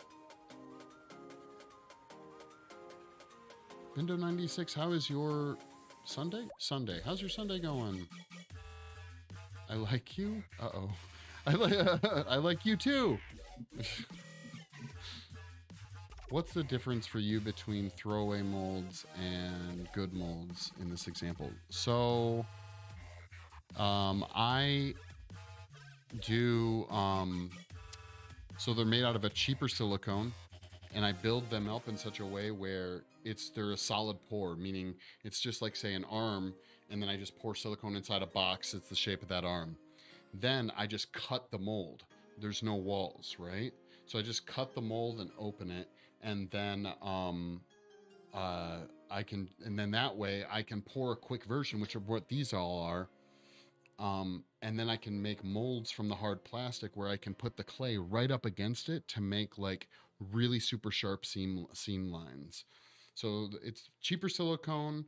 Binda96, how is your Sunday? How's your Sunday going? I like you? Uh-oh. I like you too. What's the difference for you between throwaway molds and good molds in this example? So, I do, so they're made out of a cheaper silicone, and I build them up in such a way where they're a solid pour, meaning it's just like, say, an arm, and then I just pour silicone inside a box. It's the shape of that arm. Then I just cut the mold. There's no walls, right? So I just cut the mold and open it, and then and then that way I can pour a quick version, which of what these all are. And then I can make molds from the hard plastic where I can put the clay right up against it to make like really super sharp seam lines. So it's cheaper silicone,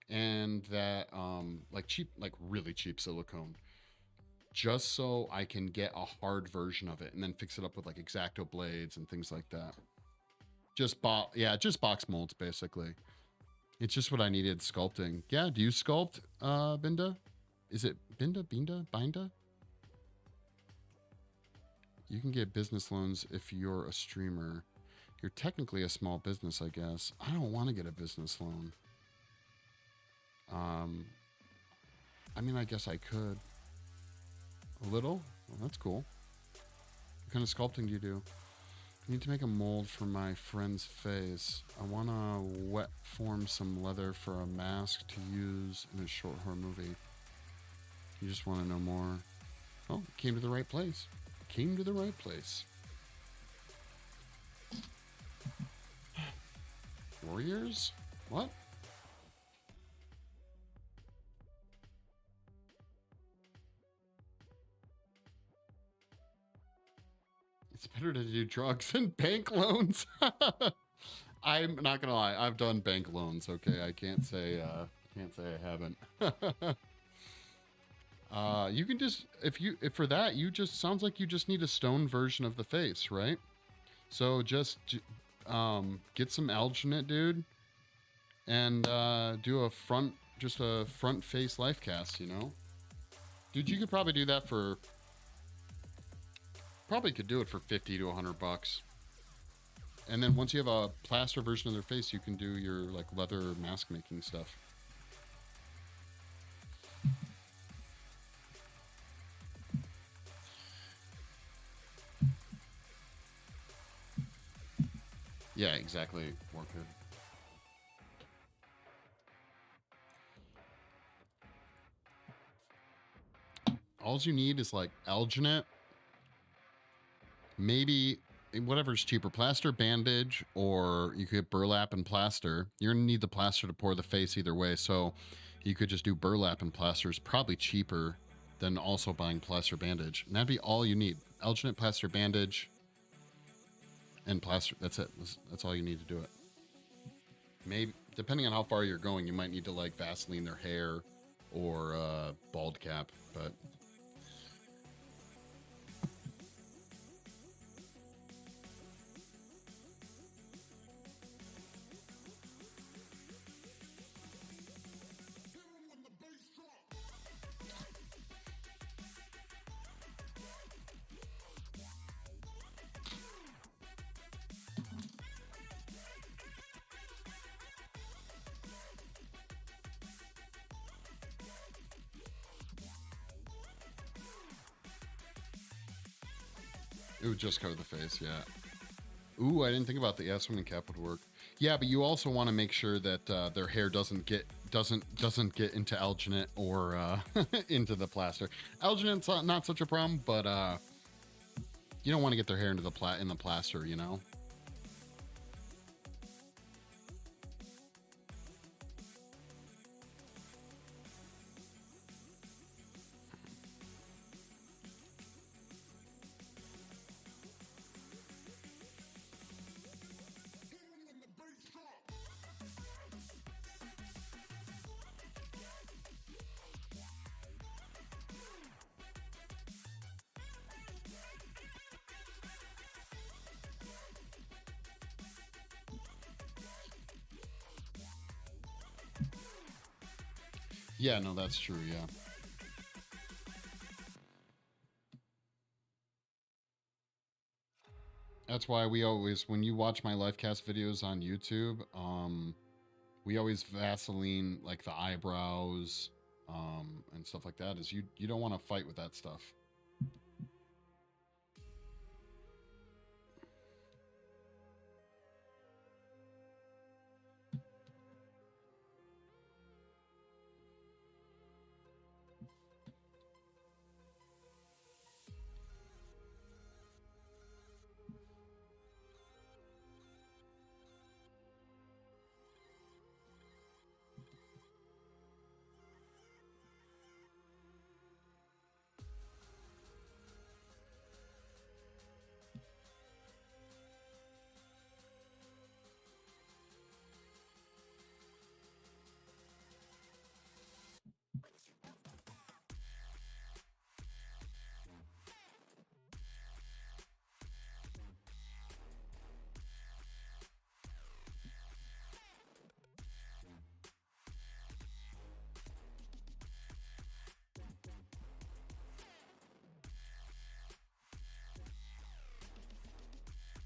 and that like really cheap silicone, just so I can get a hard version of it and then fix it up with like X-Acto blades and things like that. Just box molds basically. It's just what I needed sculpting. Yeah, do you sculpt, Binda? Is it Binda? You can get business loans if you're a streamer. You're technically a small business, I guess. I don't want to get a business loan. I mean, I guess I could. A little? Well, that's cool. What kind of sculpting do you do? I need to make a mold for my friend's face. I want to wet form some leather for a mask to use in a short horror movie. You just want to know more? Oh, came to the right place. came to the right place. Warriors? What? It's better to do drugs than bank loans. I'm not gonna lie, I've done bank loans. Okay, I can't say I haven't. You can just if for that you just sounds like you just need a stone version of the face, right? So just get some alginate, dude, and do a front face life cast. You know, dude, you could probably do that for probably could do it for 50 to 100 bucks. And then once you have a plaster version of their face, you can do your like leather mask making stuff. Yeah, exactly. Work it. All you need is like alginate, maybe whatever's cheaper, plaster, bandage, or you could get burlap and plaster. You're gonna need the plaster to pour the face either way, so you could just do burlap and plaster. Is probably cheaper than also buying plaster bandage, and that'd be all you need: alginate, plaster, bandage, and plaster. That's it. That's all you need to do it. Maybe depending on how far you're going, you might need to like Vaseline their hair or bald cap, but. It would just cover the face, yeah. Ooh, I didn't think about the swimming cap would work. Yeah, but you also want to make sure that their hair doesn't get into alginate or into the plaster. Alginate's not such a problem, but you don't want to get their hair into the in the plaster, you know. Yeah, no, that's true, yeah. That's why we always, when you watch my live cast videos on YouTube, we always Vaseline like the eyebrows, and stuff like that. Is you don't want to fight with that stuff.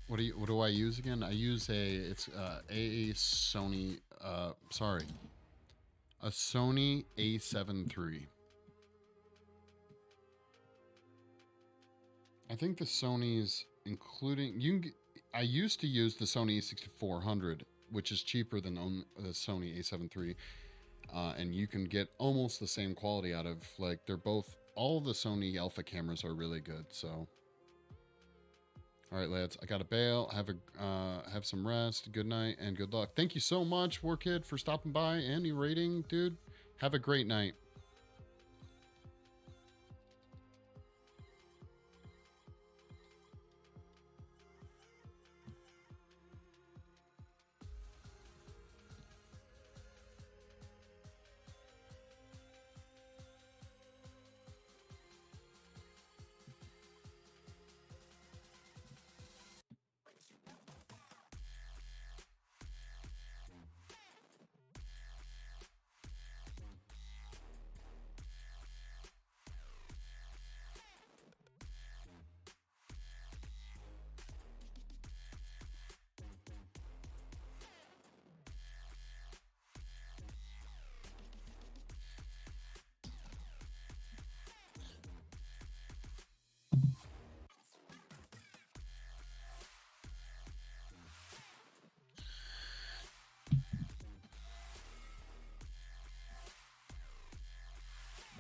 What do I use again? I use a Sony a Sony A7 III. I think the Sony's including I used to use the Sony A6400, which is cheaper than the Sony A7 III, and you can get almost the same quality out of like they're both all the Sony Alpha cameras are really good. So All right, lads. I got to bail. Have some rest. Good night and good luck. Thank you so much, War Kid, for stopping by and rating, dude. Have a great night.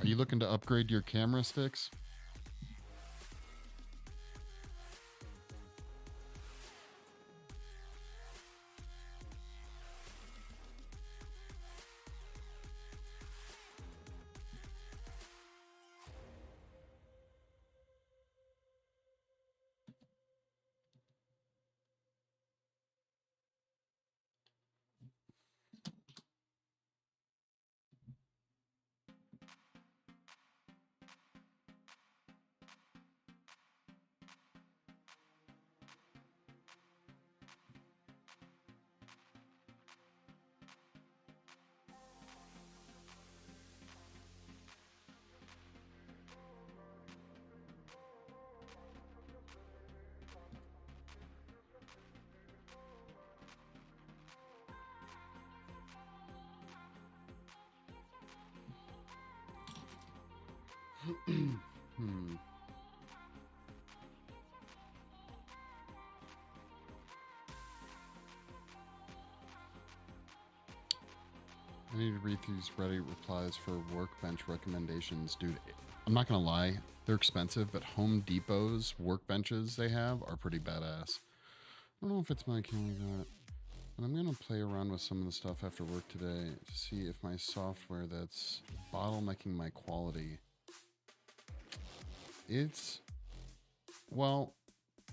Are you looking to upgrade your camera sticks? I need to read these Reddit replies for workbench recommendations. Dude, I'm not going to lie. They're expensive, but Home Depot's workbenches they have are pretty badass. I don't know if it's my camera that, but I'm going to play around with some of the stuff after work today to see if my software that's bottlenecking my quality. Well,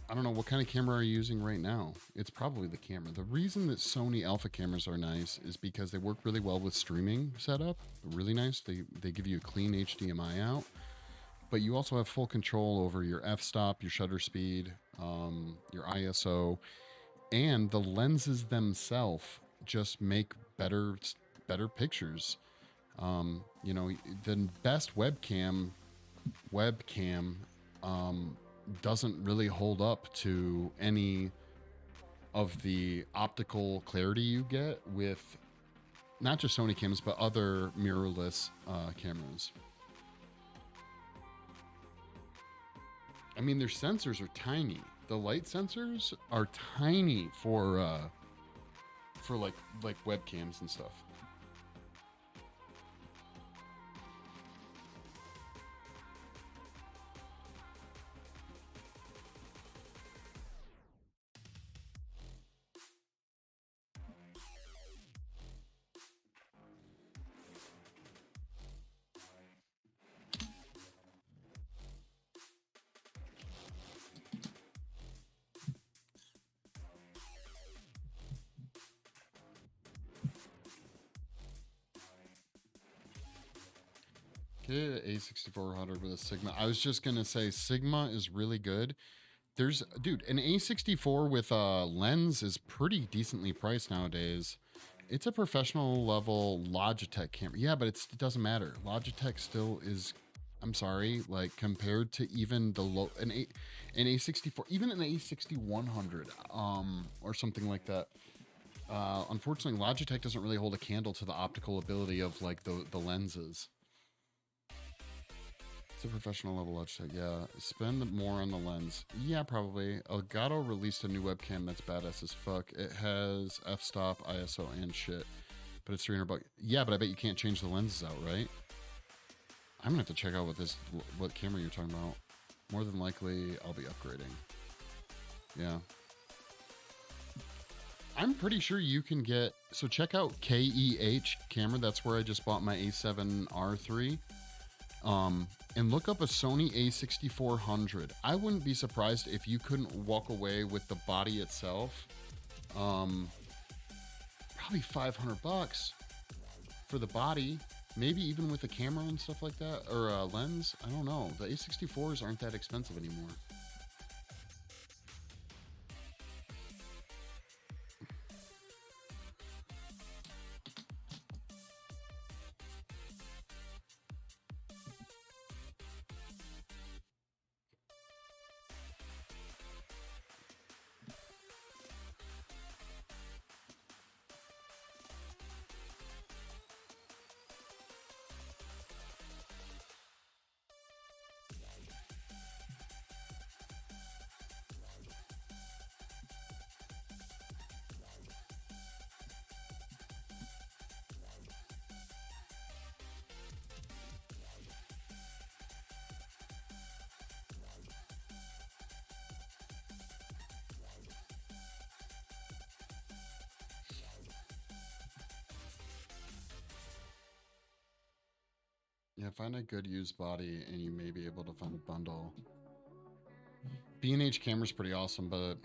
I don't know, what kind of camera are you using right now? It's probably the camera. The reason that Sony Alpha cameras are nice is because they work really well with streaming setup. They're really nice. They give you a clean HDMI out, but you also have full control over your f-stop, your shutter speed, your ISO, and the lenses themselves just make better pictures. You know, the best webcam doesn't really hold up to any of the optical clarity you get with not just Sony cameras, but other mirrorless cameras. I mean, their sensors are tiny. The light sensors are tiny for like webcams and stuff. Get an A6400 with a Sigma. I was just gonna say Sigma is really good. Dude, an A64 with a lens is pretty decently priced nowadays. It's a professional level Logitech camera. Yeah, but it doesn't matter. Logitech still is, I'm sorry, like compared to even the an A64, even an A6100, or something like that. Unfortunately, Logitech doesn't really hold a candle to the optical ability of like the lenses. It's a professional level Logitech, yeah. Spend more on the lens. Yeah, probably. Elgato released a new webcam that's badass as fuck. It has f-stop, ISO, and shit. But it's $300. Yeah, but I bet you can't change the lenses out, right? I'm gonna have to check out what camera you're talking about. More than likely, I'll be upgrading. Yeah. I'm pretty sure you can get, so check out KEH camera. That's where I just bought my A7R3. And look up a Sony A6400. I wouldn't be surprised if you couldn't walk away with the body itself. Probably $500 for the body. Maybe even with a camera and stuff like that, or a lens. I don't know. The A64s aren't that expensive anymore. Yeah, find a good used body and you may be able to find a bundle. B&H camera's pretty awesome, but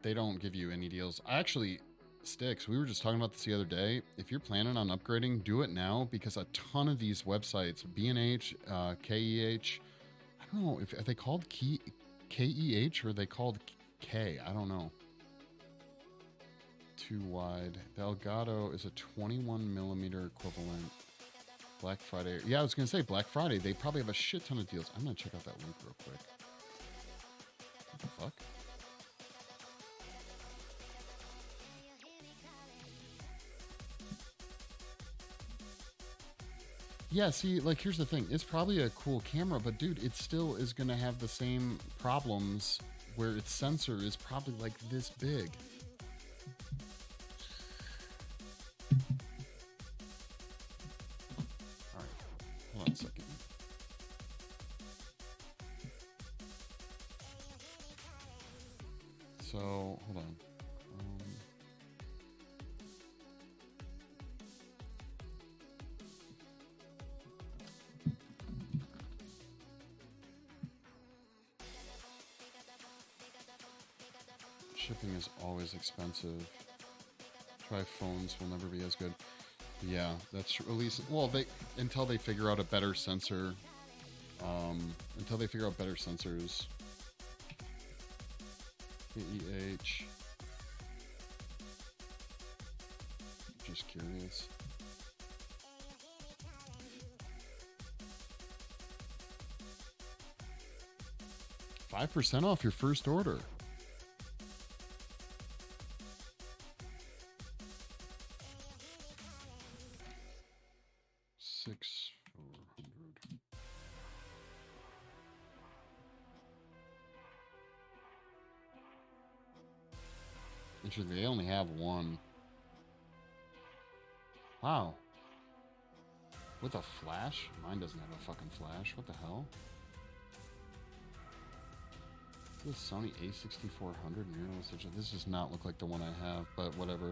they don't give you any deals. Actually, Sticks, we were just talking about this the other day. If you're planning on upgrading, do it now because a ton of these websites, B&H, KEH, I don't know, if are they called KEH or are they called K? I don't know. Too wide. The Elgato is a 21 millimeter equivalent. Black Friday. Yeah, I was going to say Black Friday. They probably have a shit ton of deals. I'm going to check out that link real quick. What the fuck? Yeah, see, like, here's the thing. It's probably a cool camera, but dude, it still is going to have the same problems where its sensor is probably like this big. All right, hold on a second. So, hold on. Shipping is always expensive. Try phones will never be as good. Yeah, that's true. At least, well, until they figure out a better sensor. Until they figure out better sensors. KEH. Just curious. 5% off your first order. $6,400. Interesting. They only have one. Wow. With a flash? Mine doesn't have a fucking flash. What the hell? This Sony A6400 mirrorless. This does not look like the one I have, but whatever.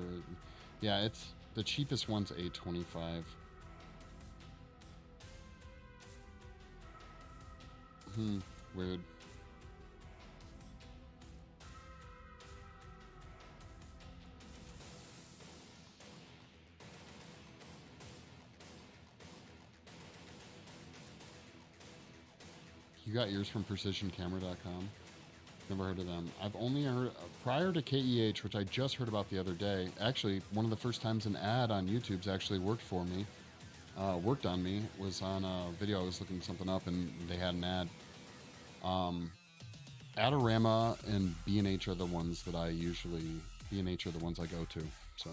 Yeah, it's the cheapest one's A25. Weird. You got yours from precisioncamera.com? Never heard of them. I've only heard, prior to KEH, which I just heard about the other day, actually, one of the first times an ad on YouTube's actually worked for me, worked on me, was on a video. I was looking something up and they had an ad. Adorama and B&H are the ones that I usually, B&H are the ones I go to, so.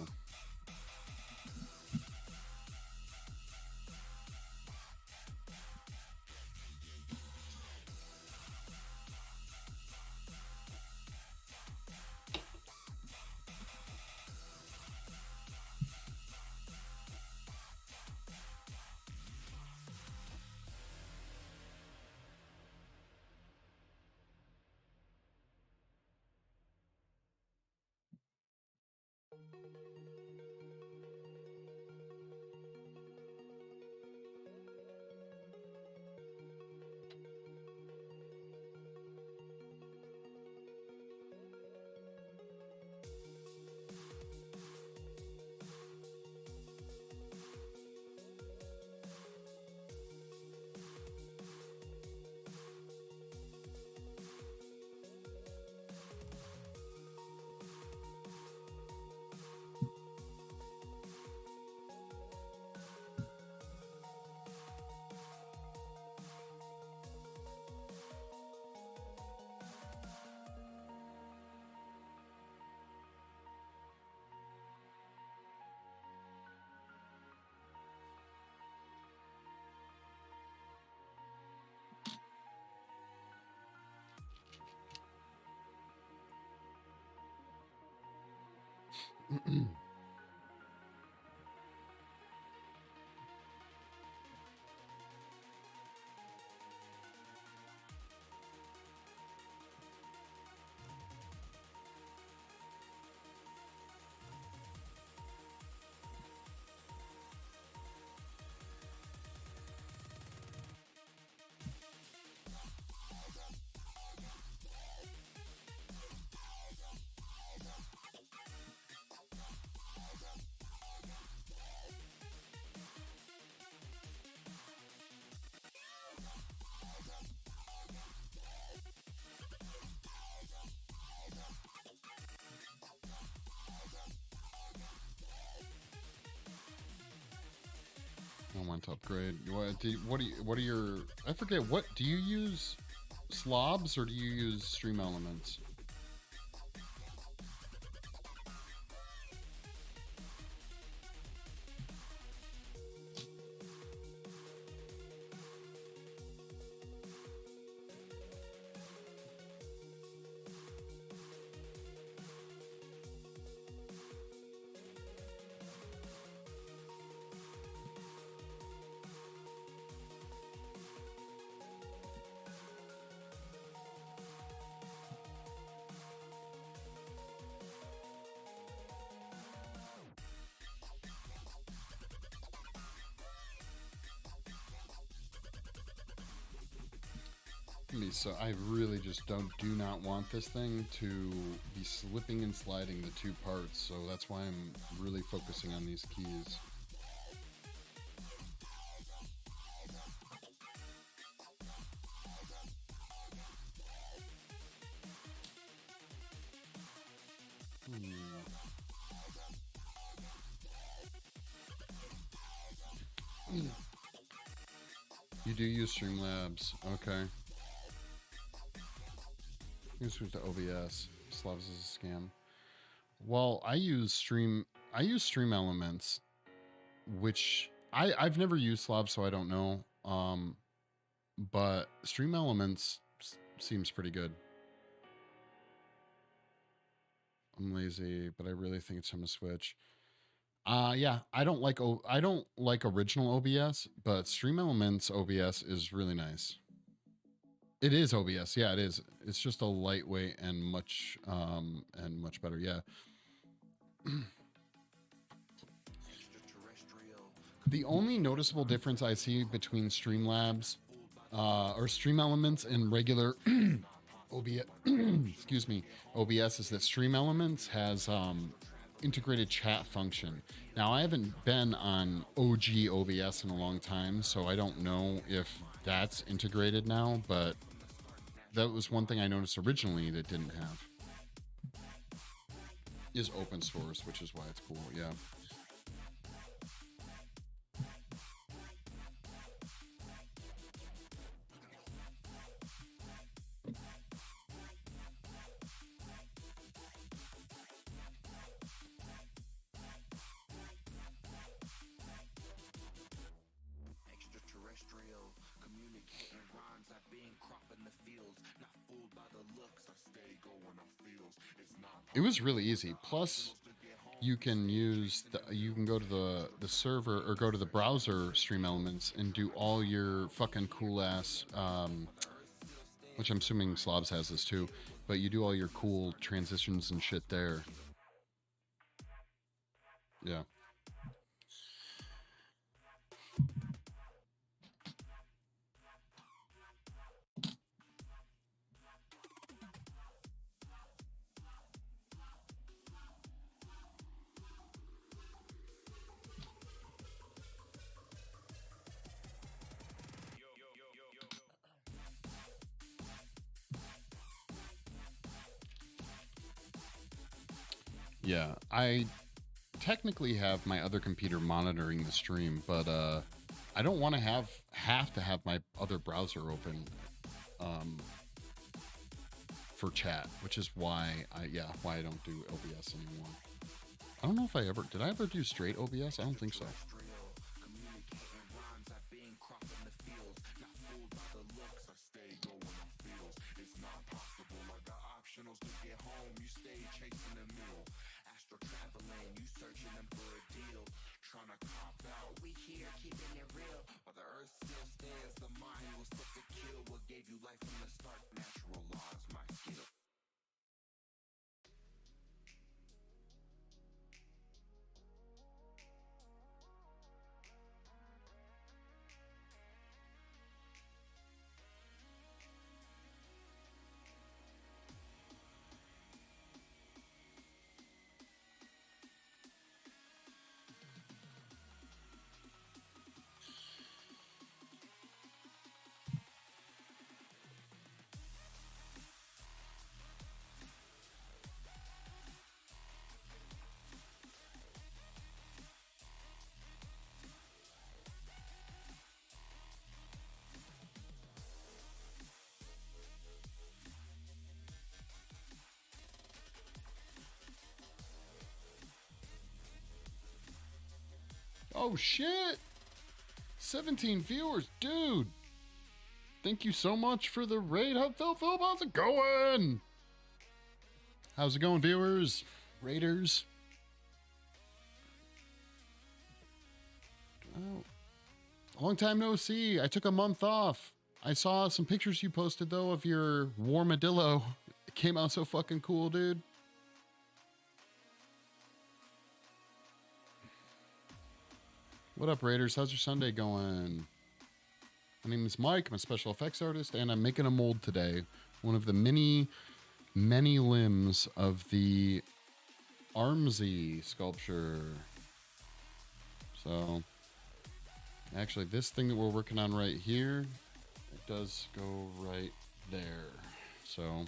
I want to upgrade. What are your? I forget. What do you use? Slobs or do you use Stream Elements? So I really just do not want this thing to be slipping and sliding the two parts, so that's why I'm really focusing on these keys. You do use Streamlabs, okay. You switch to OBS. Slobs is a scam. Well, I use Stream Elements, which I've never used Slobs, so I don't know. But Stream Elements seems pretty good. I'm lazy, but I really think it's time to switch. Yeah, I don't like original OBS, but Stream Elements OBS is really nice. It is OBS, yeah, it is. It's just a lightweight and much better, yeah. The only noticeable difference I see between Streamlabs or Stream Elements and regular OBS, excuse me, OBS is that Stream Elements has integrated chat function. Now, I haven't been on OG OBS in a long time, so I don't know if that's integrated now, but that was one thing I noticed originally that didn't have. Is open source, which is why it's cool, yeah. It was really easy. Plus, you can use you can go to the server or go to the browser Stream Elements and do all your fucking cool ass, which I'm assuming Slobs has this too, but you do all your cool transitions and shit there. Yeah. Yeah, I technically have my other computer monitoring the stream, but I don't want to have to have my other browser open um, for chat, which is why why I don't do OBS anymore. I don't know if did I ever do straight OBS? I don't think so. Oh shit! 17 viewers, dude! Thank you so much for the raid. Philip, how's it going? How's it going, viewers? Raiders? Oh, long time no see. I took a month off. I saw some pictures you posted, though, of your warmadillo. It came out so fucking cool, dude. What up, Raiders? How's your Sunday going? My name is Mike. I'm a special effects artist, and I'm making a mold today. One of the many limbs of the Armsy sculpture. So, actually, this thing that we're working on right here, it does go right there. So,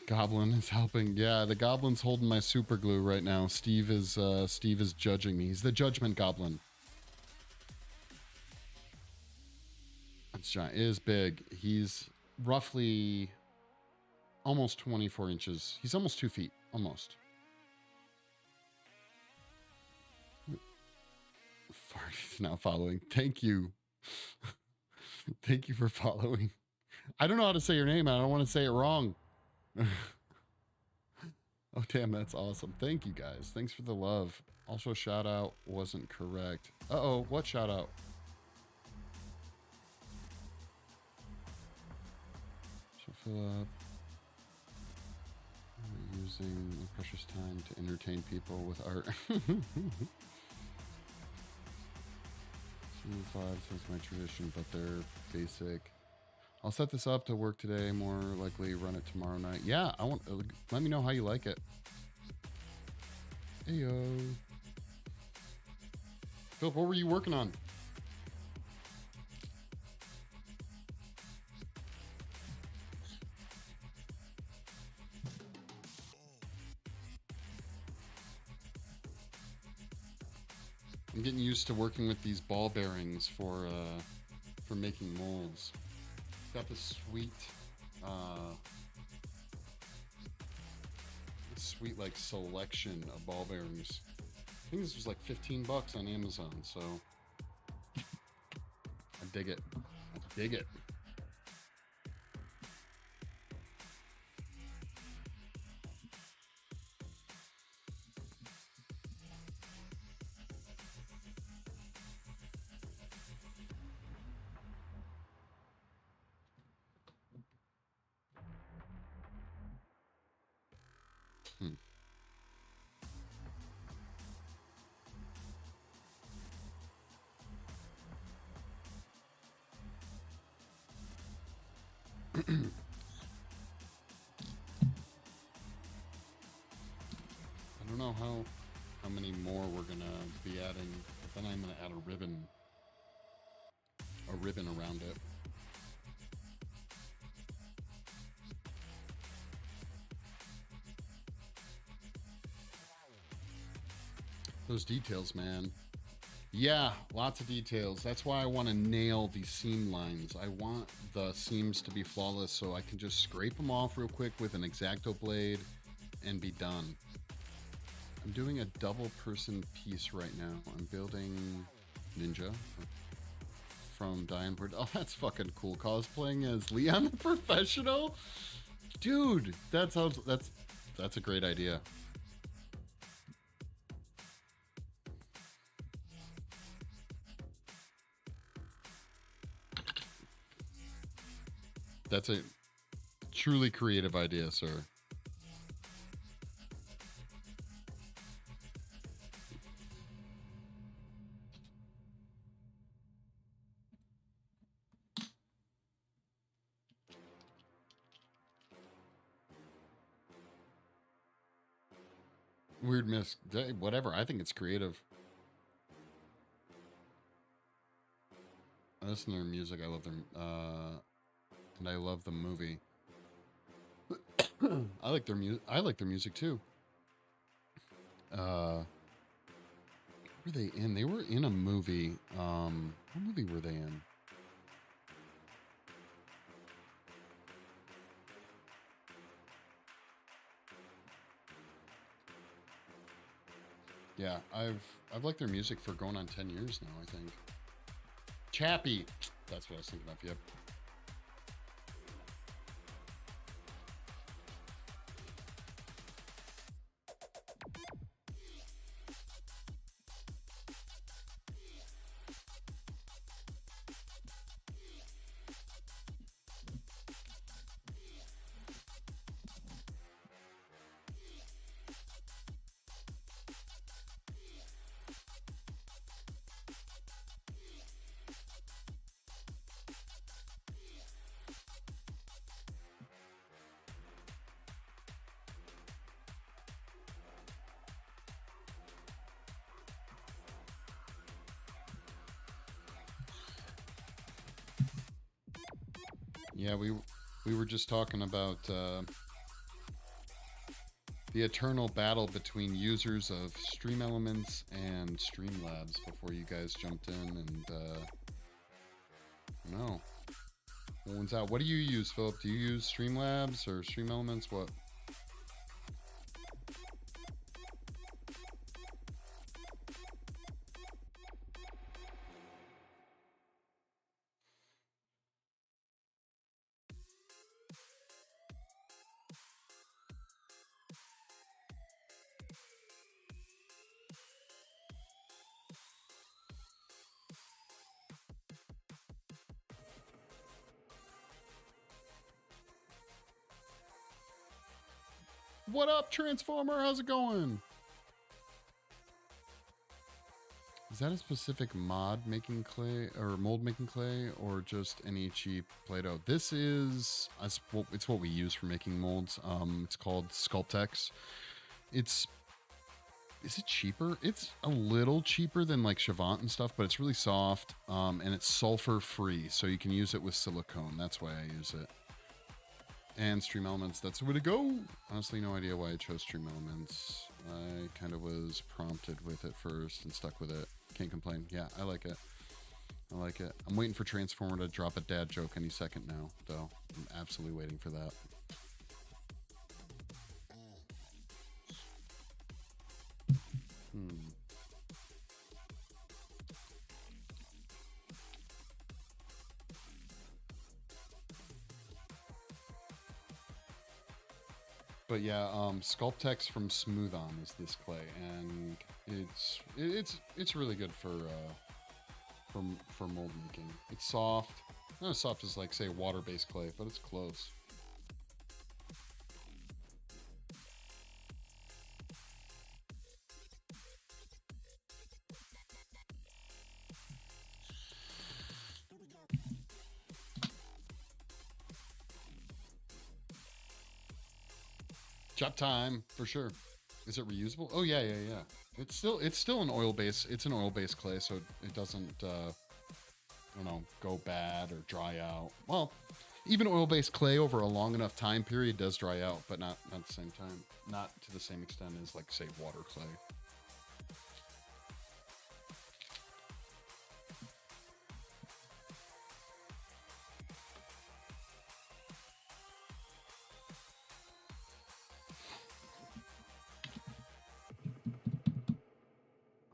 Goblin is helping. Yeah, the Goblin's holding my super glue right now. Steve is judging me. He's the judgment Goblin. It's giant. It is big. He's roughly almost 24 inches. He's almost 2 feet. Almost. Farty's now following. Thank you. Thank you for following. I don't know how to say your name. I don't want to say it wrong. Oh, damn, that's awesome. Thank you, guys. Thanks for the love. Also, shout out wasn't correct. Uh-oh, what shout out? So fill up. Using the precious time to entertain people with art. Season 5 says my tradition, but they're basic. I'll set this up to work today. More likely run it tomorrow night. Yeah, I want. Let me know how you like it. Heyo. Philip, what were you working on? I'm getting used to working with these ball bearings for making molds. Got this sweet, like selection of ball bearings. I think this was like $15 on Amazon, so I dig it. I dig it. Hmm. I don't know how many more we're gonna be adding, but then I'm gonna add a ribbon around it. Those details, man. Yeah, lots of details. That's why I want to nail these seam lines. I want the seams to be flawless so I can just scrape them off real quick with an X-Acto blade and be done. I'm doing a double person piece right now. I'm building Ninja from Diane Bird. Oh, that's fucking cool. Cosplaying as Leon the Professional? Dude, that's a great idea. That's a truly creative idea, sir. Weird miss. Whatever. I think it's creative. I listen to their music. I love their, and I love the movie. I like their music. I like their music too. What were they in? They were in a movie. What movie were they in? Yeah, I've liked their music for going on 10 years now, I think. Chappie. That's what I was thinking of. Yep. Yeah, we were just talking about the eternal battle between users of Stream Elements and Streamlabs before you guys jumped in, and no, one's out. What do you use, Philip? Do you use Streamlabs or Stream Elements? What? What up, Transformer? How's it going? Is that a specific mod making clay or mold making clay, or just any cheap Play-Doh? This is it's what we use for making molds. It's called Sculptex. Is it cheaper? It's a little cheaper than like Chavant and stuff, but it's really soft. And it's sulfur free, so you can use it with silicone. That's why I use it. And Stream Elements, that's the way to go. Honestly, no idea why I chose Stream Elements. I kind of was prompted with it first and stuck with it. Can't complain. Yeah, I like it. I like it. I'm waiting for Transformer to drop a dad joke any second now, though. I'm absolutely waiting for that. But yeah, Sculptex from Smooth On is this clay, and it's really good for mold making. It's soft, not as soft as like say water-based clay, but it's close. Chop time for sure. Is it reusable? Oh yeah, yeah, yeah. It's still an oil base. It's an oil based clay, so it doesn't I don't know, go bad or dry out. Well, even oil based clay over a long enough time period does dry out, but not at the same time, not to the same extent as like say water clay.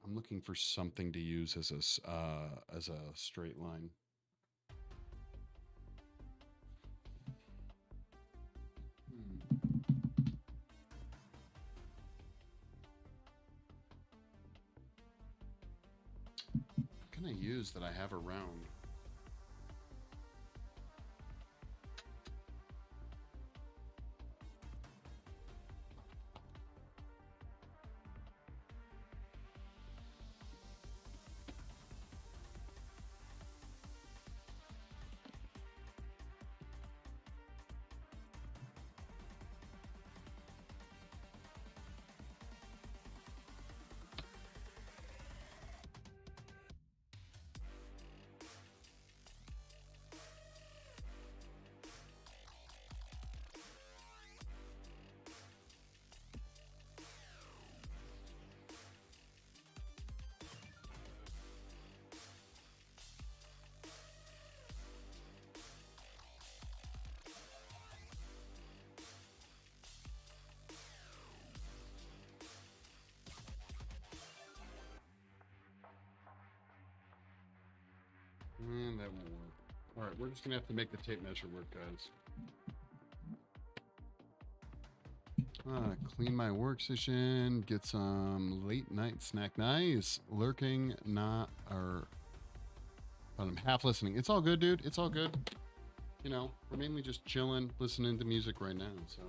I'm looking for something to use as a straight line. What can I use that I have around? And that won't work. All right, we're just gonna have to make the tape measure work, guys. Clean my workstation, get some late night snack. Nice. Lurking, not, or, but I'm half listening. It's all good, dude. It's all good. You know, we're mainly just chilling, listening to music right now, so.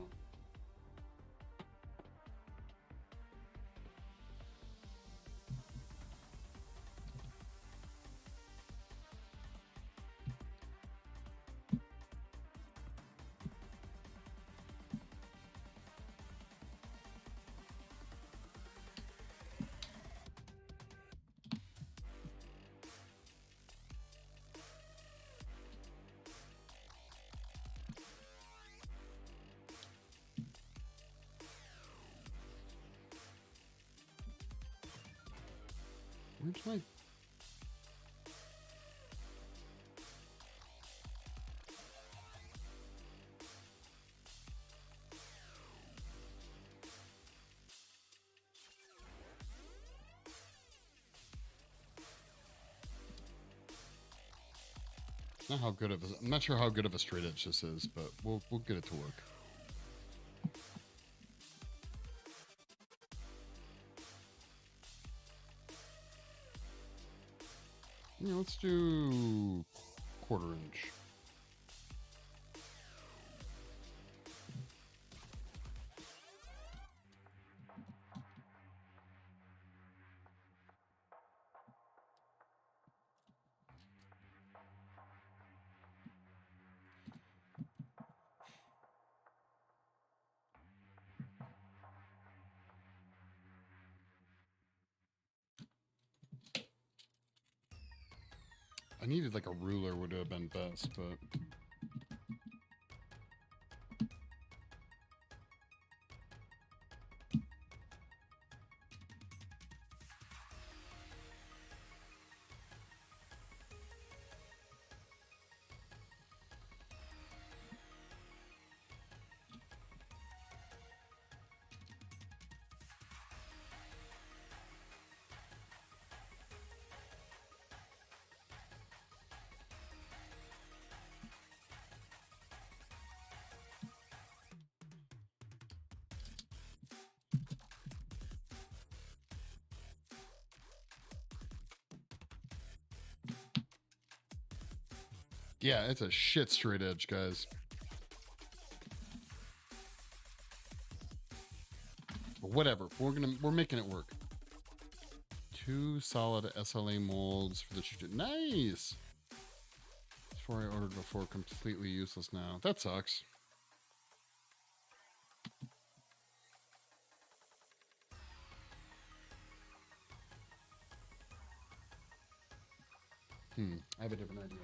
Where's my... Not how good of a, I'm not sure how good of a straight edge this is, but we'll get it to work. Yeah, let's do 1/4 inch. I needed like a ruler would have been best, but yeah, it's a shit straight edge, guys. But whatever, we're making it work. 2 solid SLA molds for the nice. 4 I ordered before, completely useless now. That sucks. I have a different idea.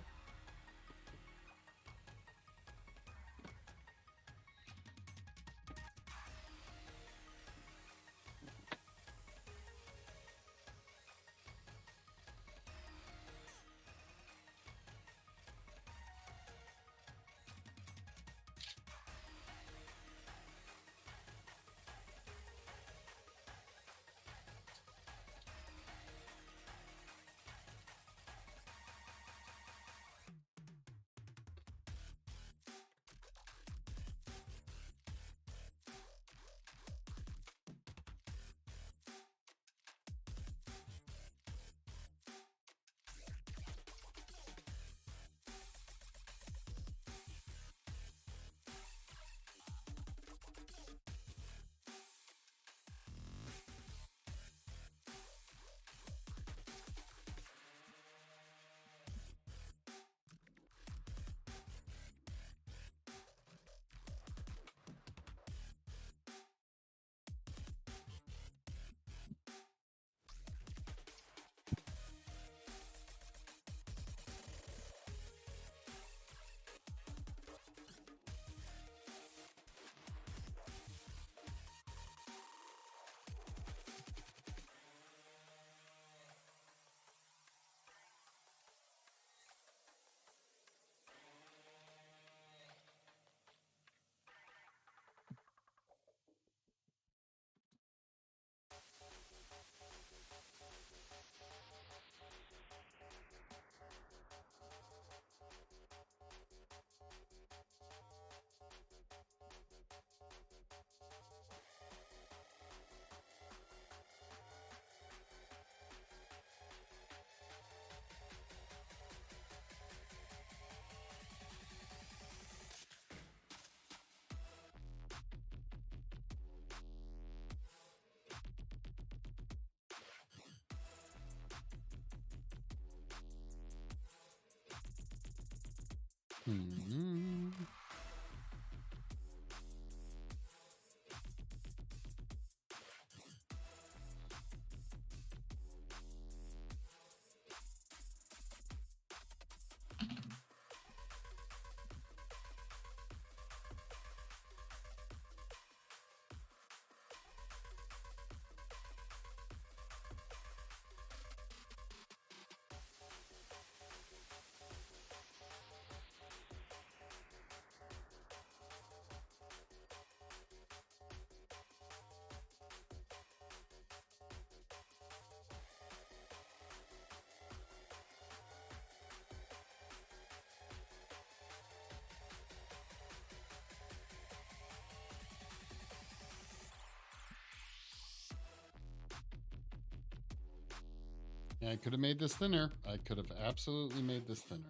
Yeah, I could have made this thinner. I could have absolutely made this thinner.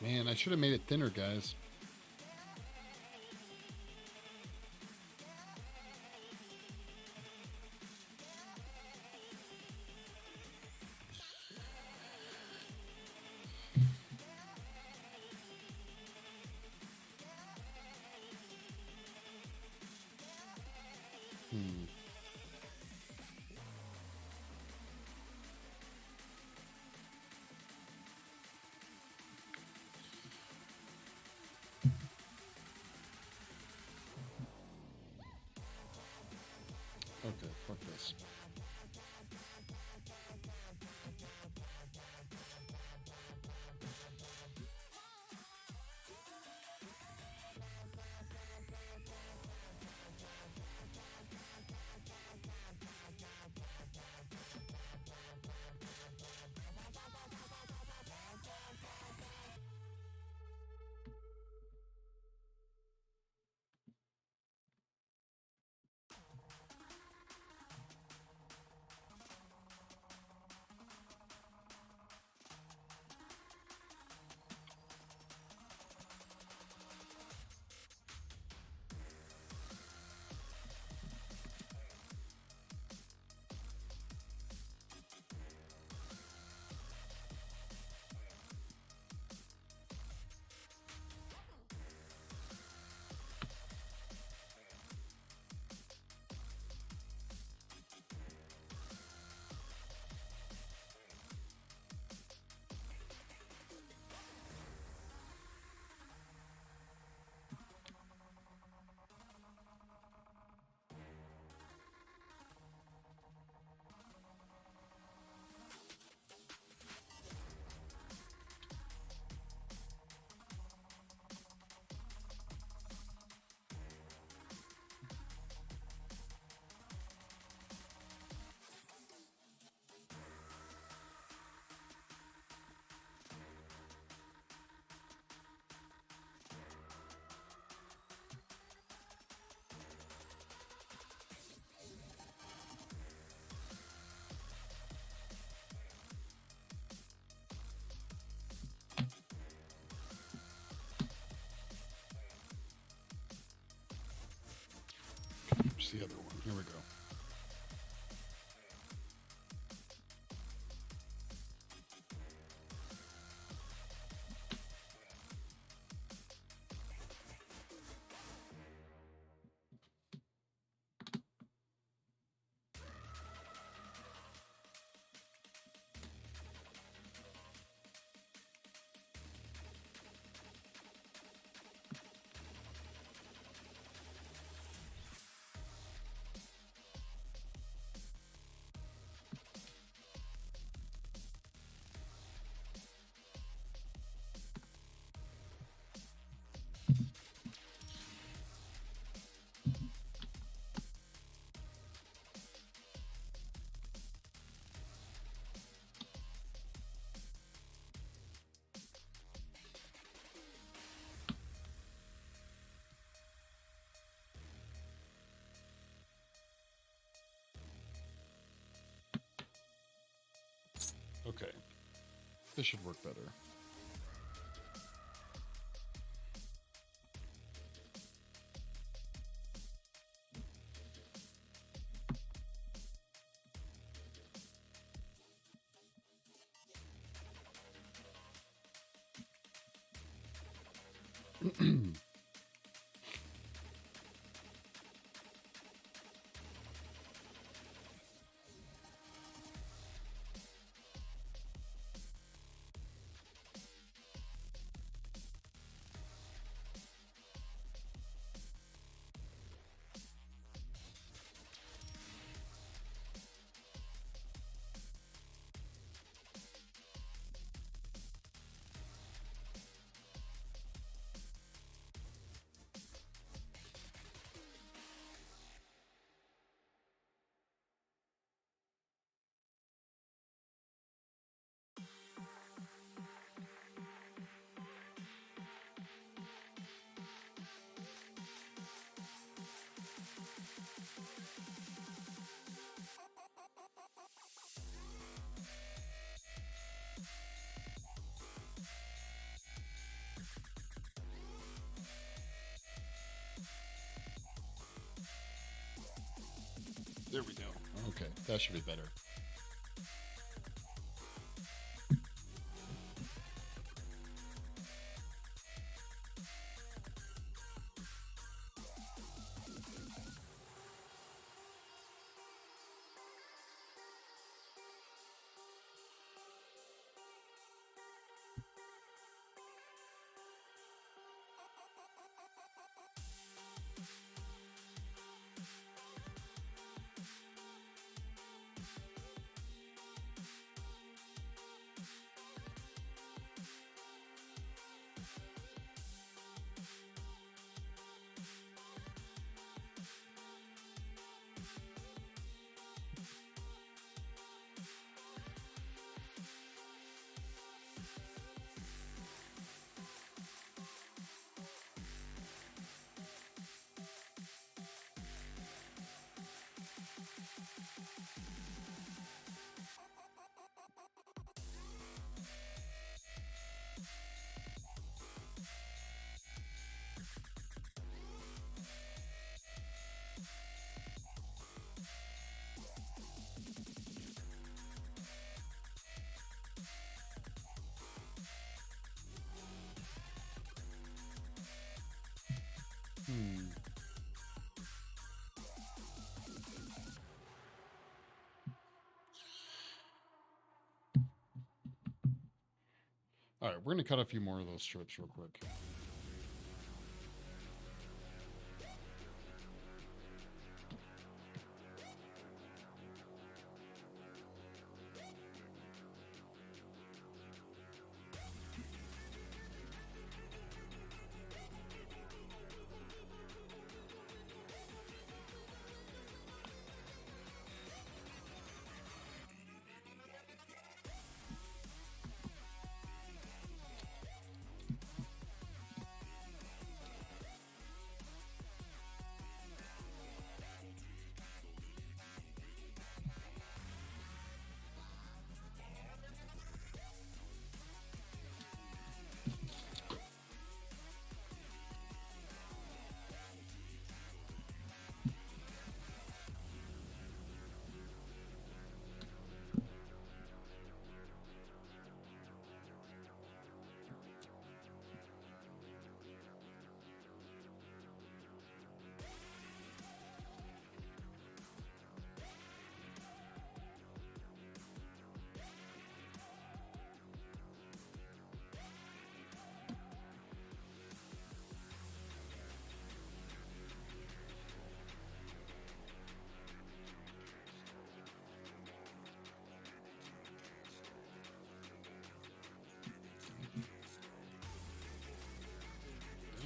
Man, I should have made it thinner, guys. Where's the other one? Here we go. Okay, this should work better. There we go. Okay, that should be better. All right, we're going to cut a few more of those strips real quick.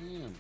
can.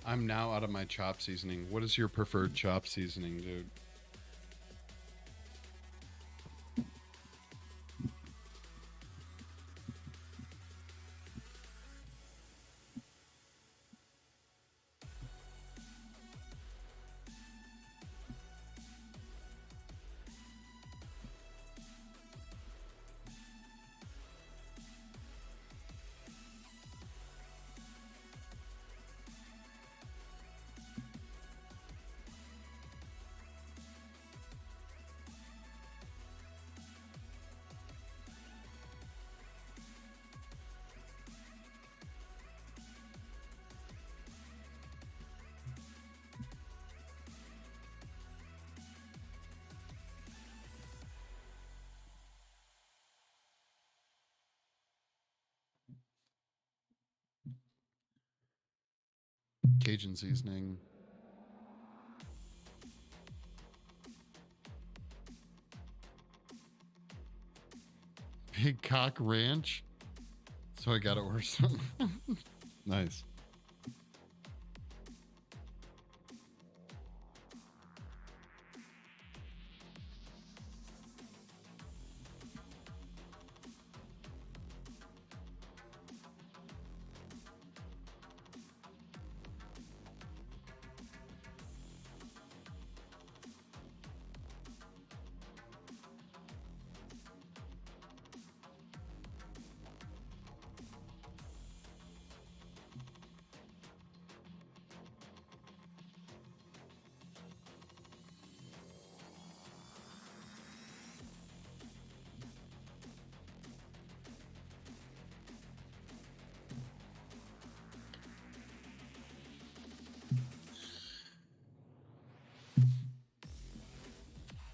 I'm now out of my chop seasoning. What is your preferred chop seasoning, dude? Cajun seasoning. Big Cock Ranch. So I gotta order some. Nice.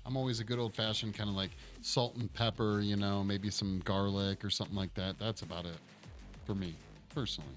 I'm always a good old fashioned kind of like salt and pepper, you know, maybe some garlic or something like that. That's about it for me personally.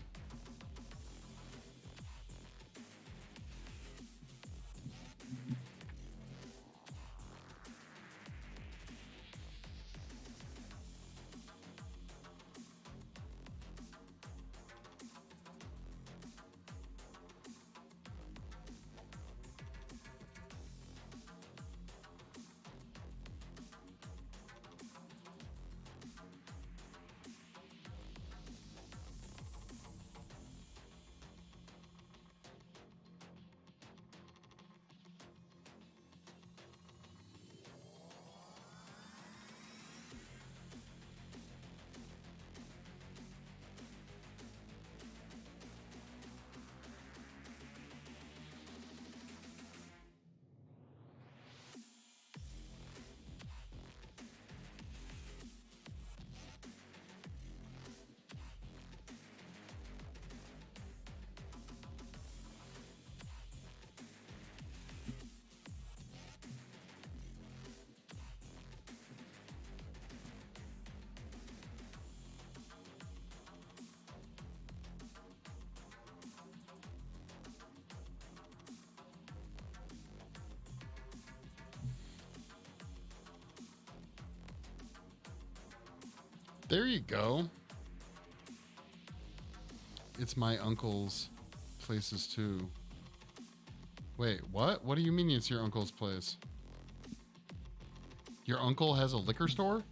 There you go. It's my uncle's places too. Wait, what? What do you mean it's your uncle's place? Your uncle has a liquor store?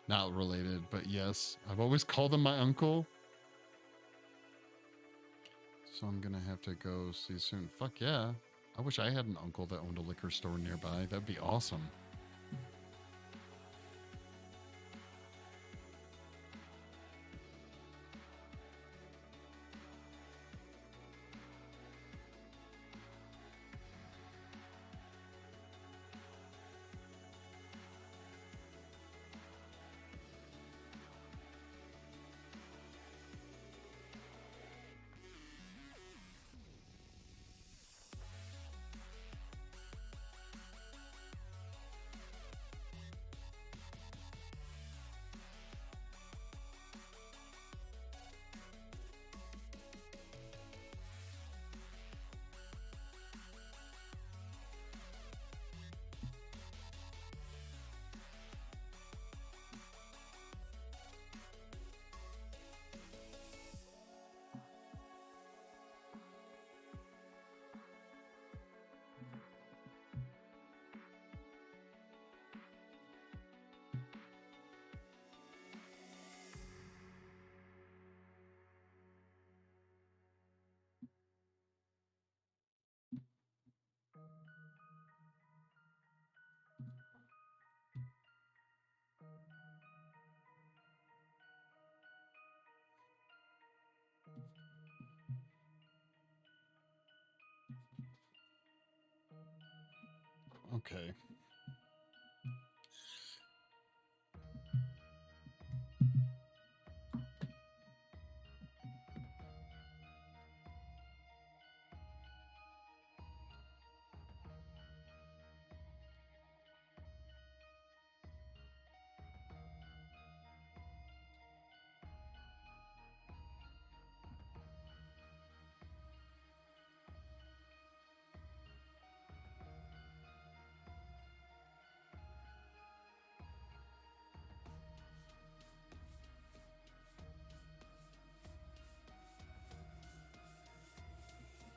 Not related, but yes, I've always called him my uncle. So I'm gonna have to go see soon. Fuck yeah. I wish I had an uncle that owned a liquor store nearby. That'd be awesome. Okay.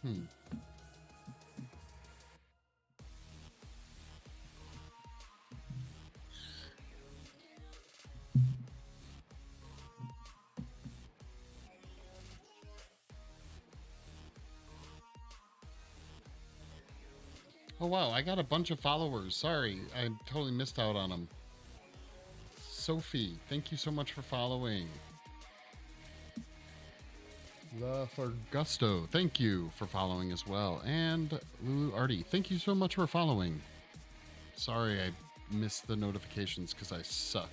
Hmm. Oh wow, I got a bunch of followers. Sorry, I totally missed out on them. Sophie, thank you so much for following. La Fergusto, thank you for following as well. And Lulu Artie, thank you so much for following. Sorry I missed the notifications because I suck.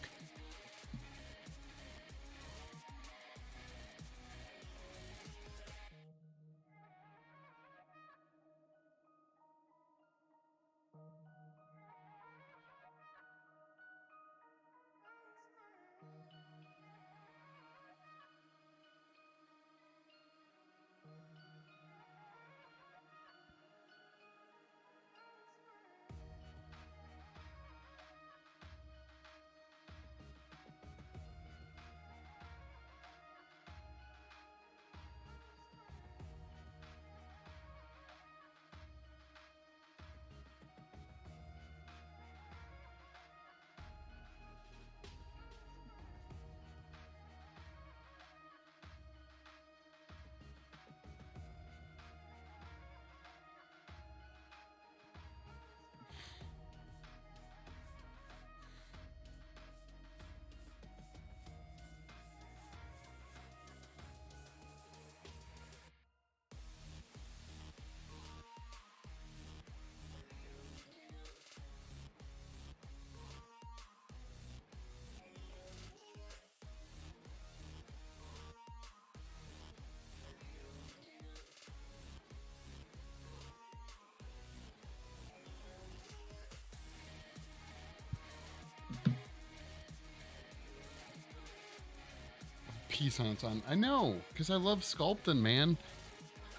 peace on its on. I know, because I love sculpting, man.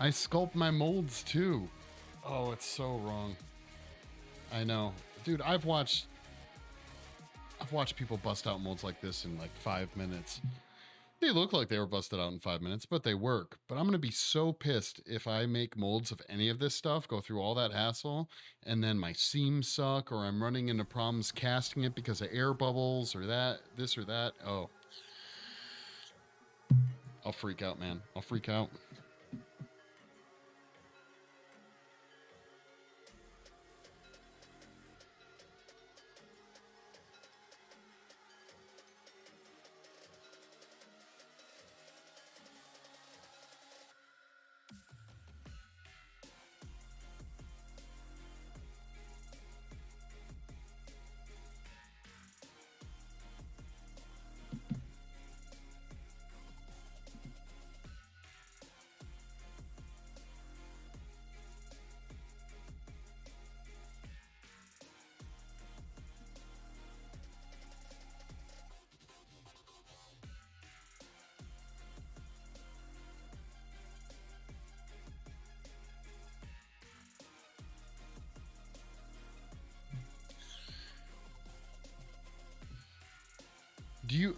I sculpt my molds too. Oh, it's so wrong. I know. Dude, I've watched people bust out molds like this in like 5 minutes. They look like they were busted out in 5 minutes, but they work. But I'm going to be so pissed if I make molds of any of this stuff, go through all that hassle, and then my seams suck, or I'm running into problems casting it because of air bubbles or that, this or that. Oh, I'll freak out, man. I'll freak out.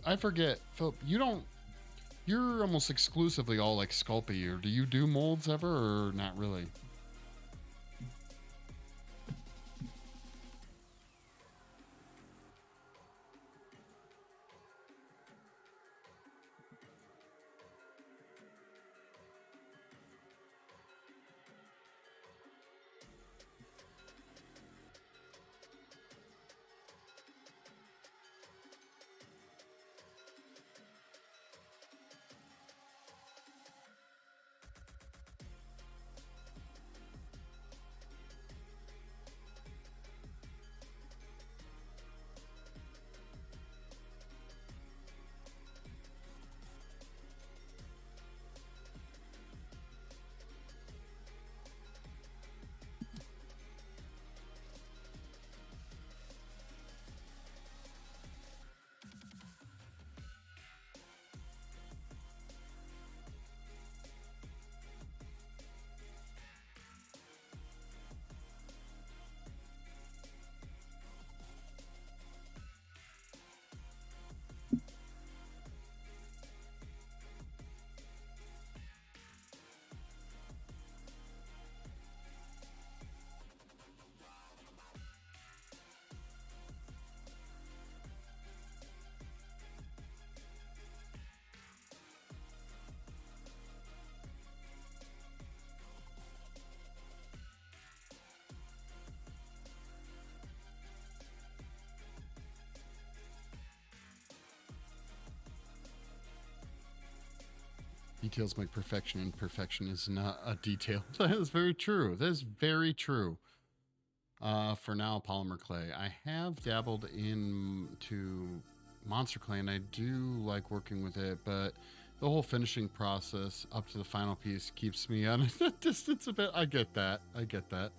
I forget, Philip, you're almost exclusively all like Sculpey, or do you do molds ever, or not really? Details make perfection, and perfection is not a detail. That is very true. That is very true. For now, polymer clay. I have dabbled into monster clay, and I do like working with it, but the whole finishing process up to the final piece keeps me on a distance a bit. I get that. I get that.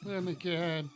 Oh my God.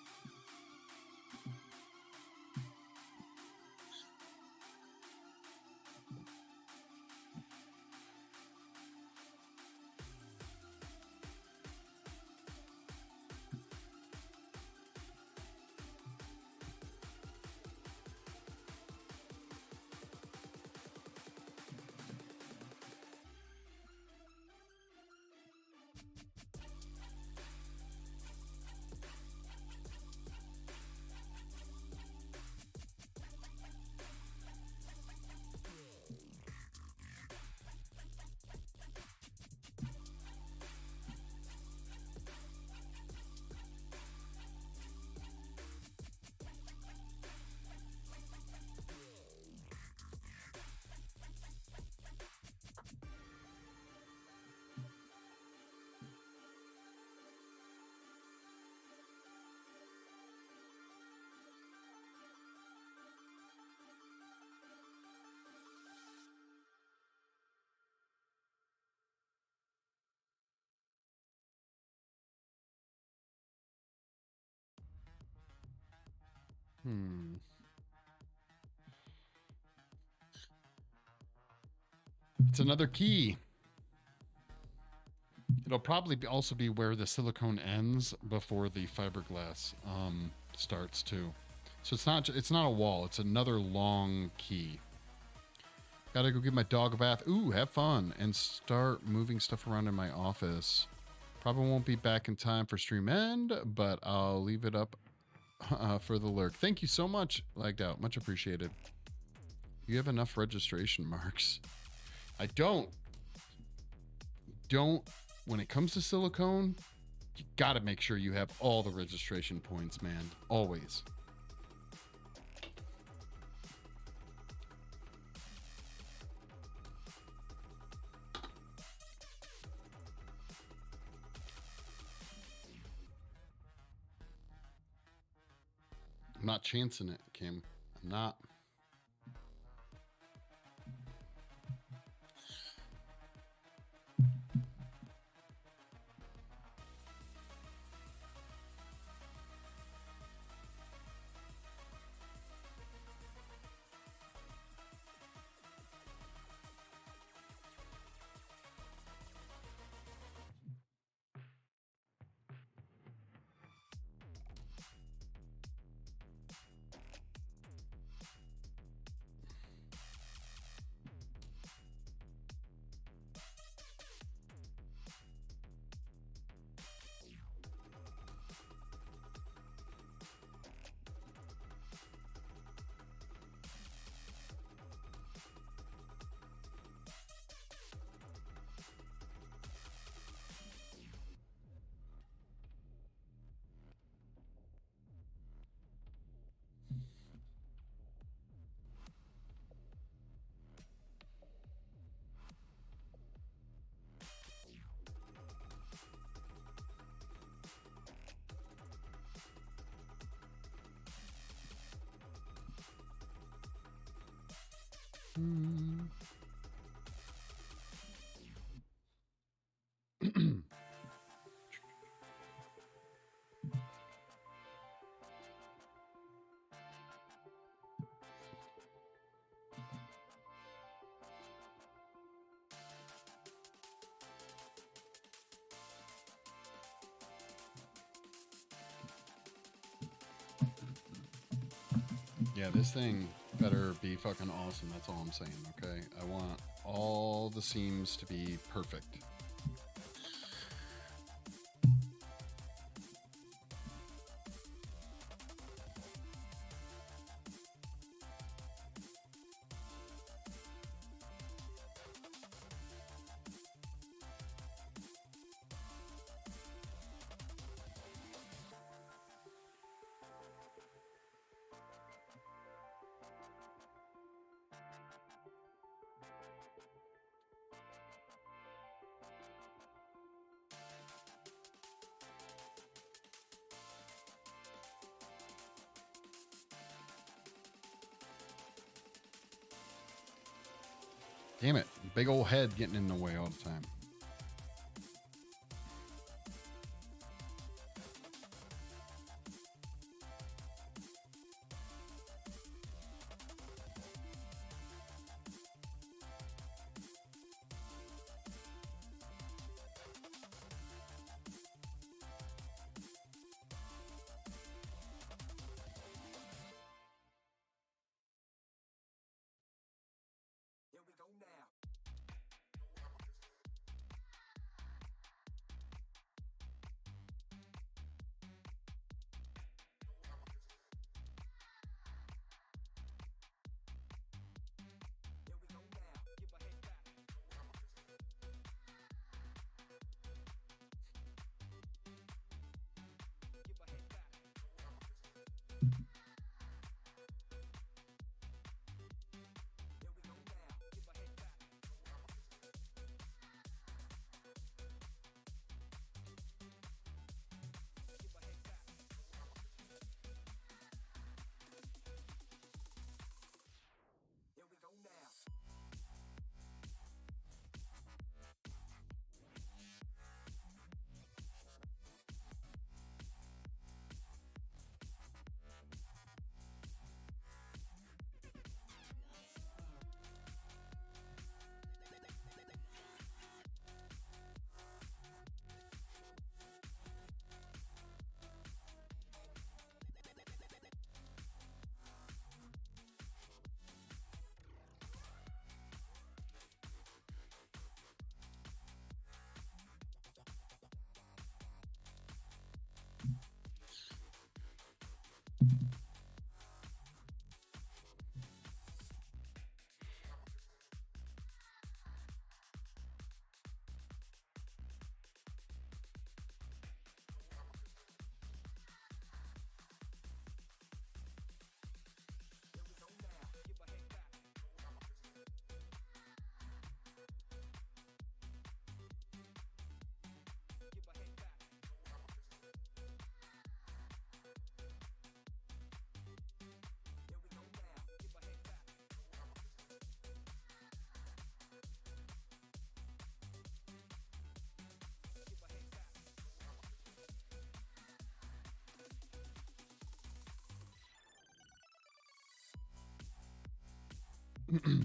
It's another key. It'll probably also be where the silicone ends before the fiberglass starts too. So it's not a wall. It's another long key. Gotta go give my dog a bath. Ooh, have fun and start moving stuff around in my office. Probably won't be back in time for stream end, but I'll leave it up for the lurk. Thank you so much, Lagged Out. Much appreciated. You have enough registration marks. I don't. When it comes to silicone, you got to make sure you have all the registration points, man. Always. I'm not chancing it, Kim. I'm not. Yeah, this thing better be fucking awesome. That's all I'm saying, okay? I want all the seams to be perfect. Damn it. Big old head getting in the way all the time. Hmm.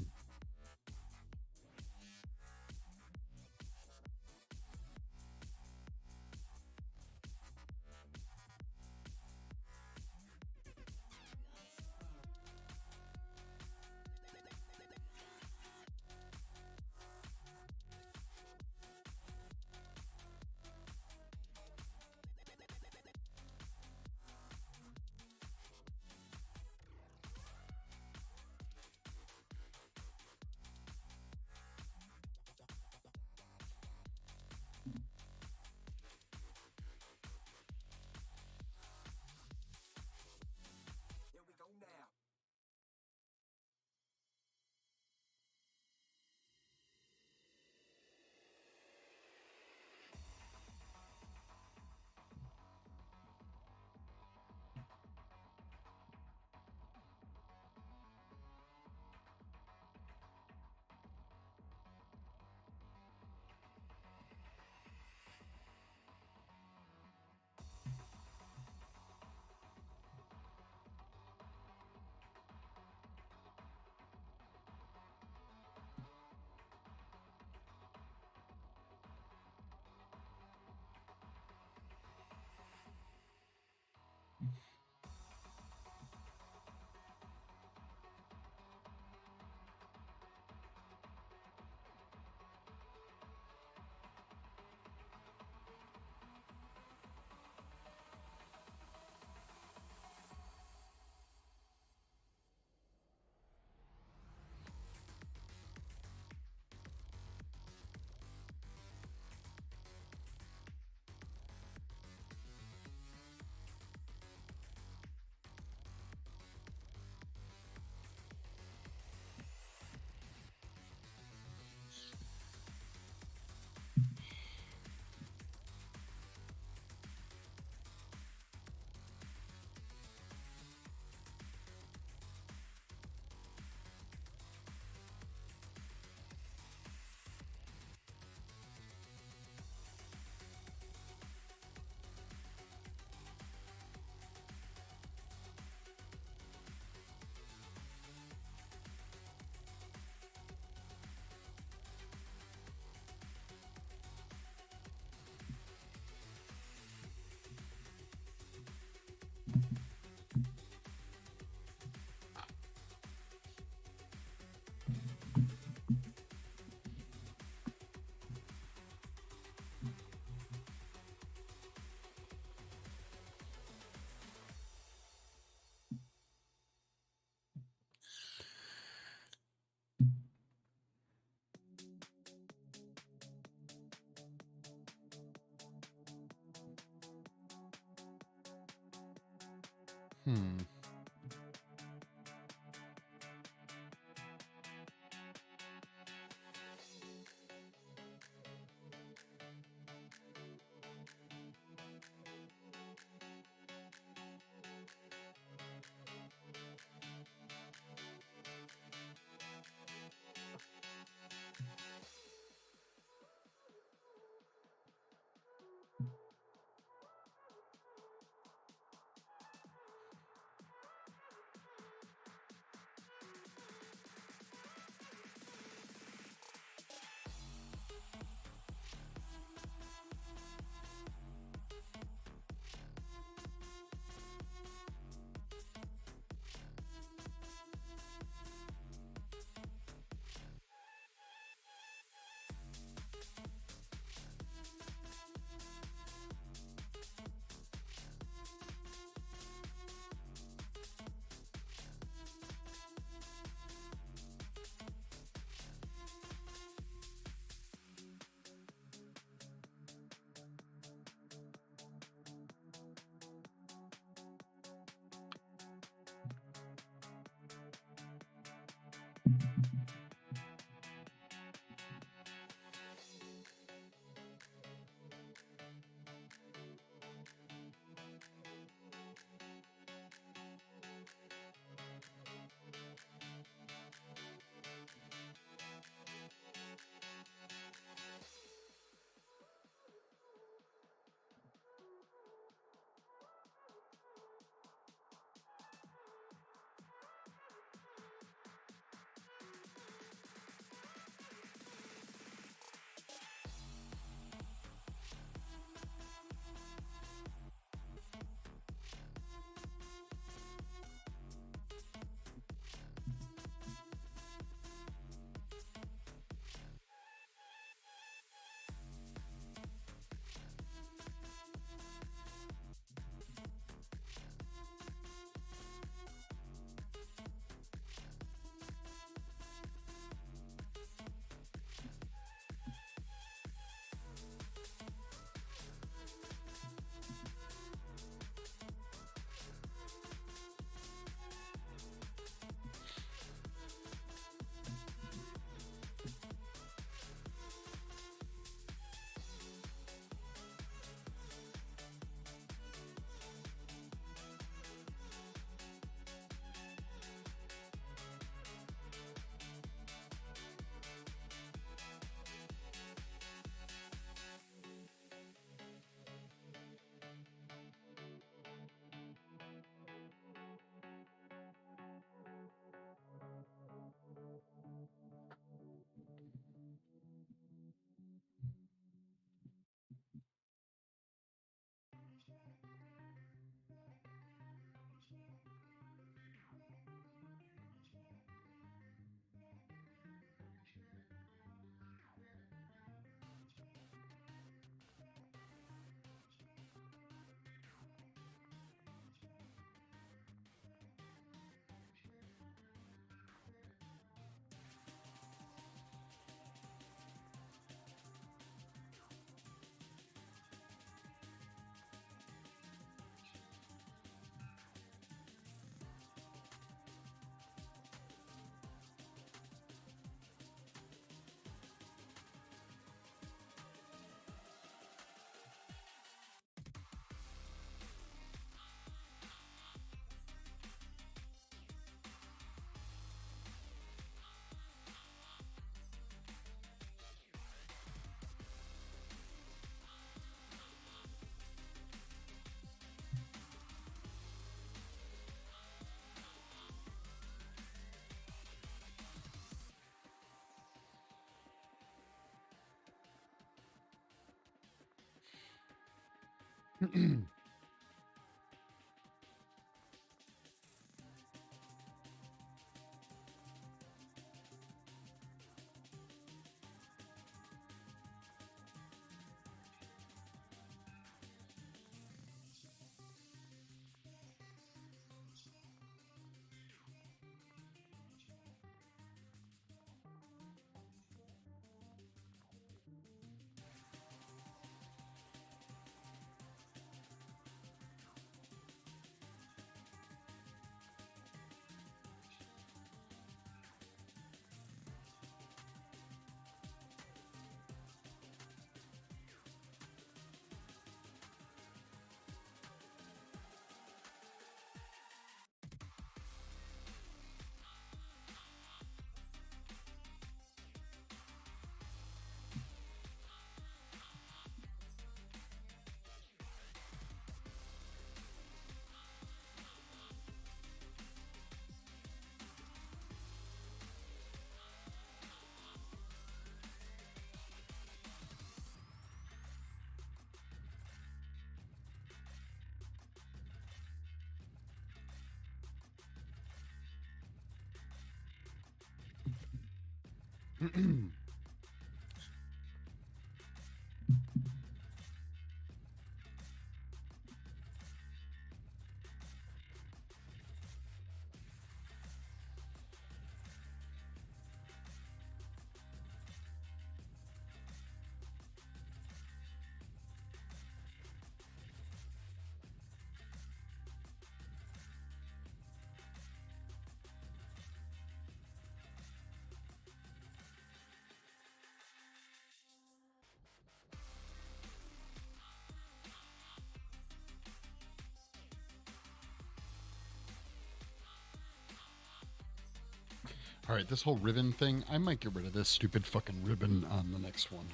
All right, this whole ribbon thing, I might get rid of this stupid fucking ribbon on the next one.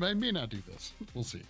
I may not do this. We'll see.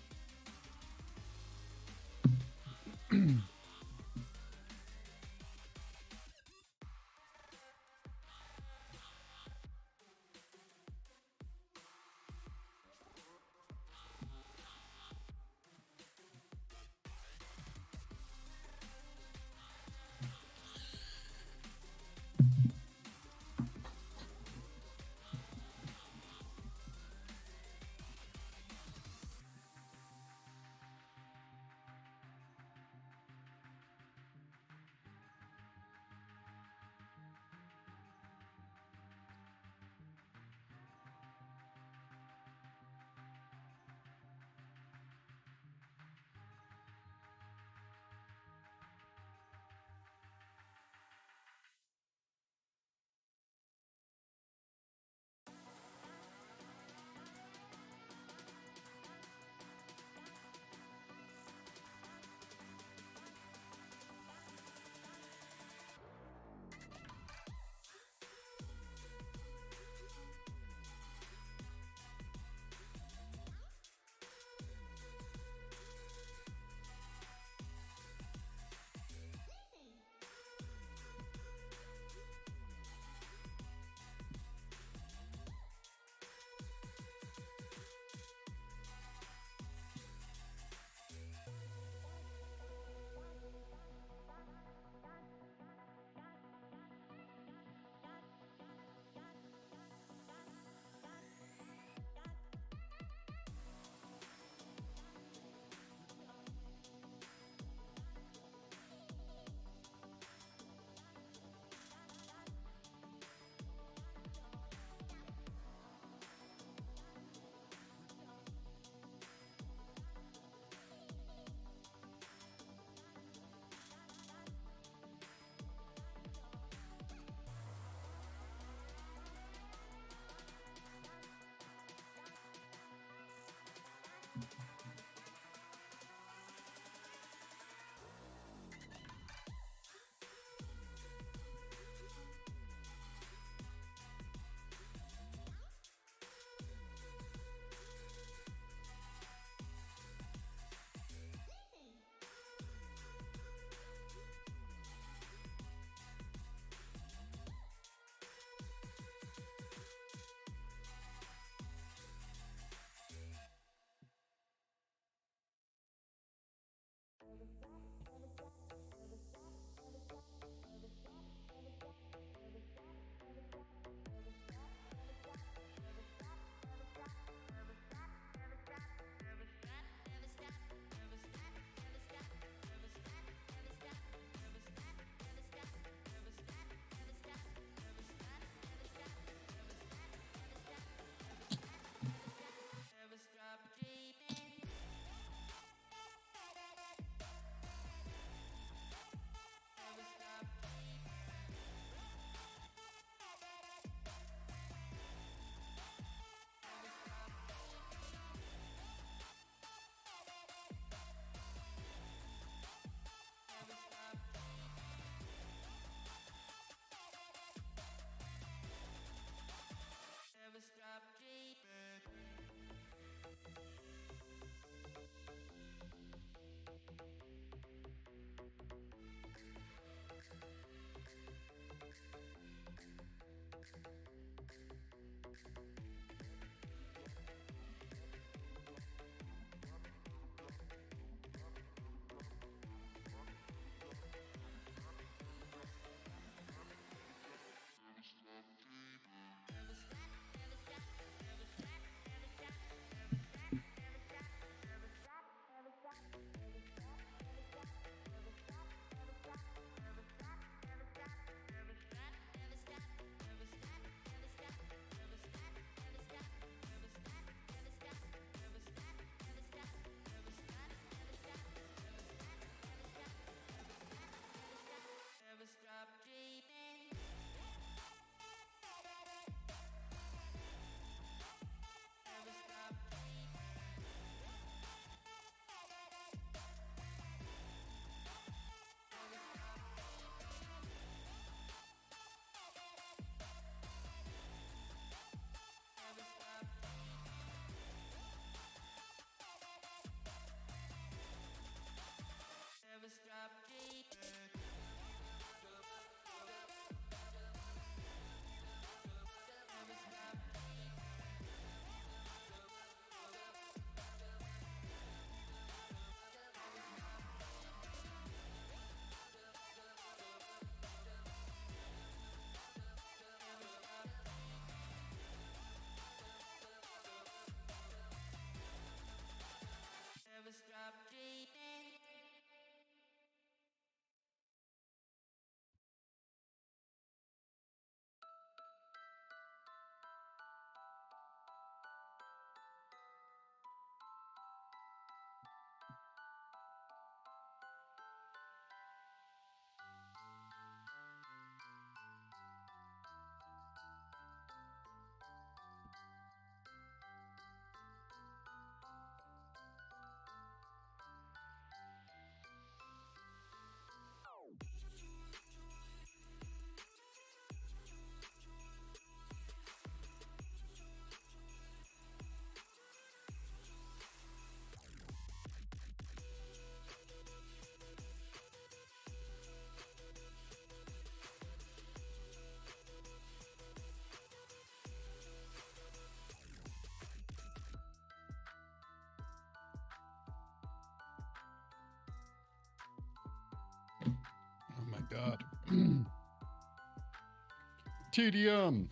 God. TDM.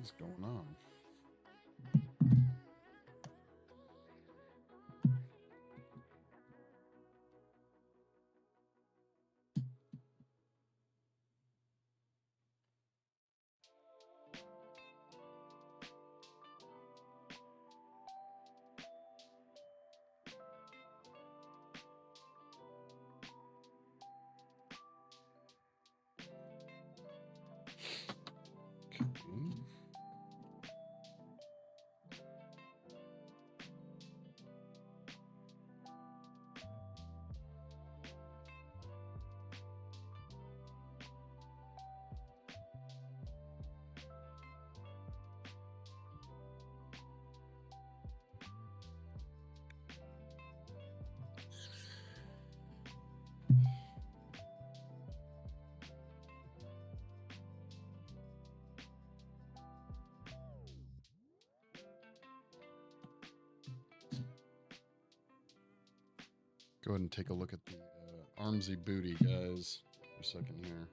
What's going on? Okay. Go ahead and take a look at the Armsy booty, guys, for a second here.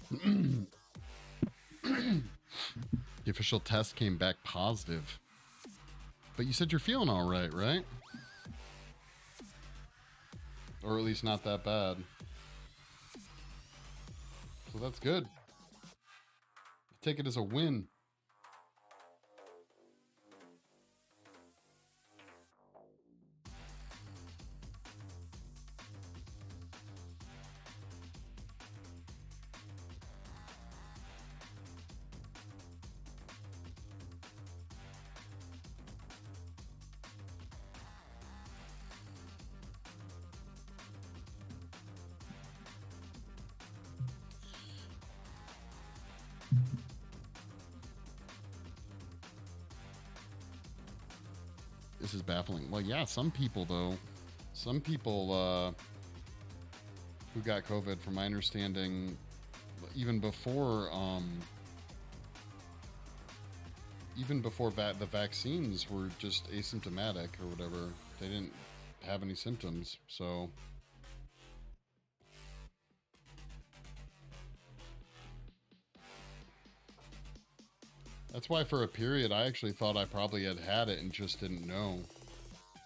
The official test came back positive. But you said you're feeling all right, right? Or at least not that bad. So that's good. Take it as a win. This is baffling. Well, yeah, some people, though, some people who got COVID, from my understanding, even before the vaccines were just asymptomatic or whatever. They didn't have any symptoms. So that's why for a period I actually thought I probably had it and just didn't know.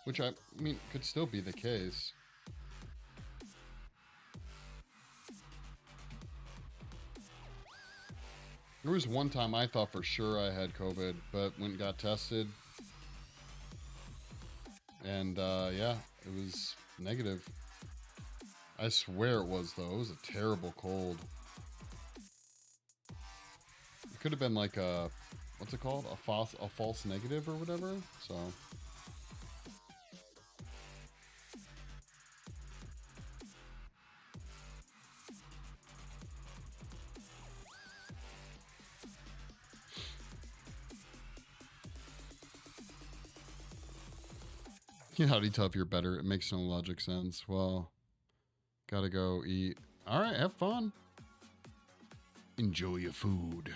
Which I mean could still be the case. There was one time I thought for sure I had COVID, but went and got tested. And yeah, it was negative. I swear it was, though. It was a terrible cold. It could have been like a, what's it called? A false negative or whatever. So. Yeah, how do you tell if you're better? It makes no logic sense. Well, gotta go eat. All right, have fun. Enjoy your food.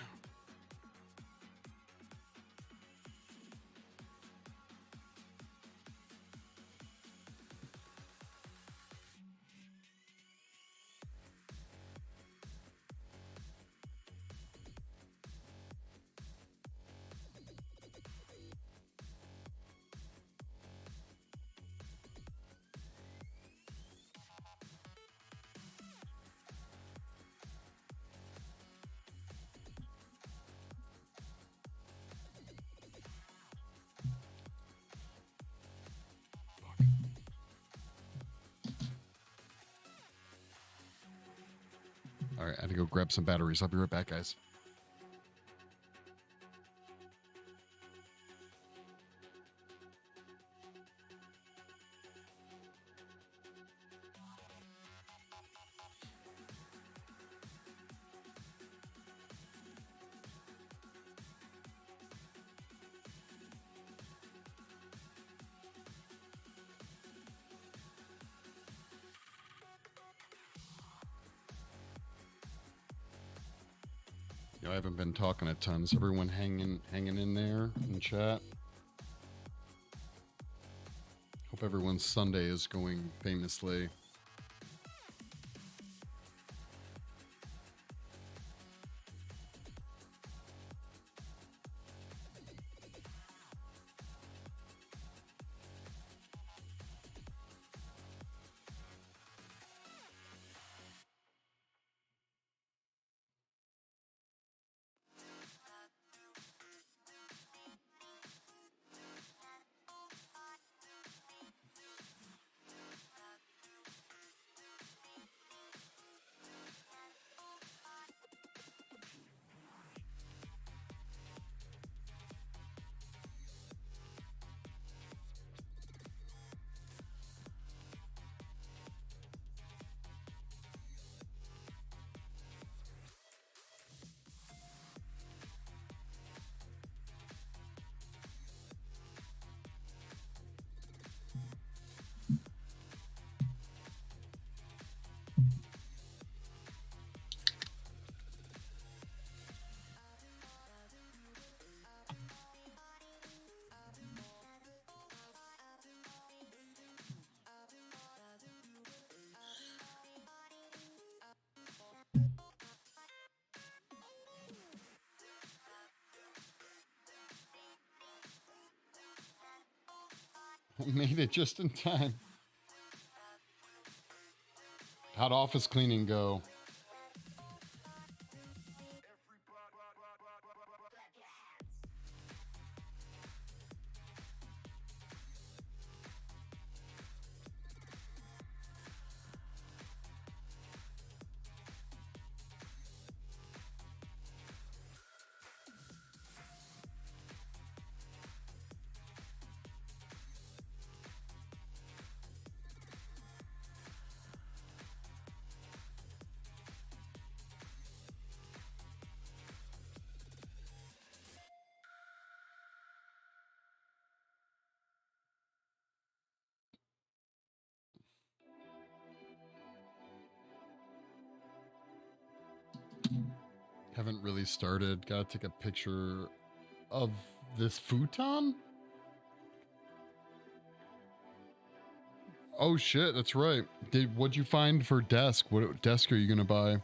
All right, I had to go grab some batteries. I'll be right back, guys. I haven't been talking a ton. Is everyone hanging in there in chat? Hope everyone's Sunday is going famously. I made it just in time. How'd office cleaning go? Haven't really started. Gotta take a picture of this futon? Oh shit, that's right. What'd you find for desk? What desk are you gonna buy?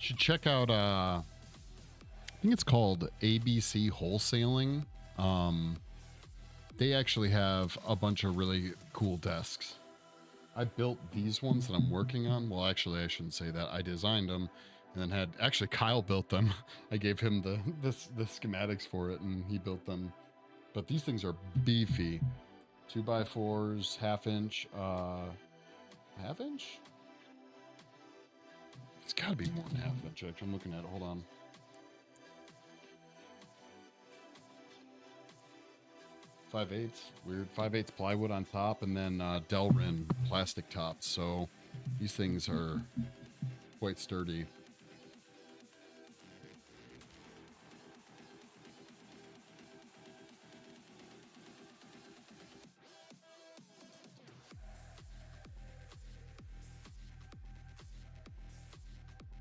Should check out I think it's called ABC Wholesaling. They actually have a bunch of really cool desks. I built these ones that I'm working on. Well, actually, I shouldn't say that. I designed them and then had actually Kyle built them. I gave him the schematics for it and he built them. But these things are beefy. 2x4s, half inch? It's gotta be more than half inch. Actually, I'm looking at it. Hold on. 5/8, weird. 5/8 plywood on top, and then Delrin plastic tops. So these things are quite sturdy.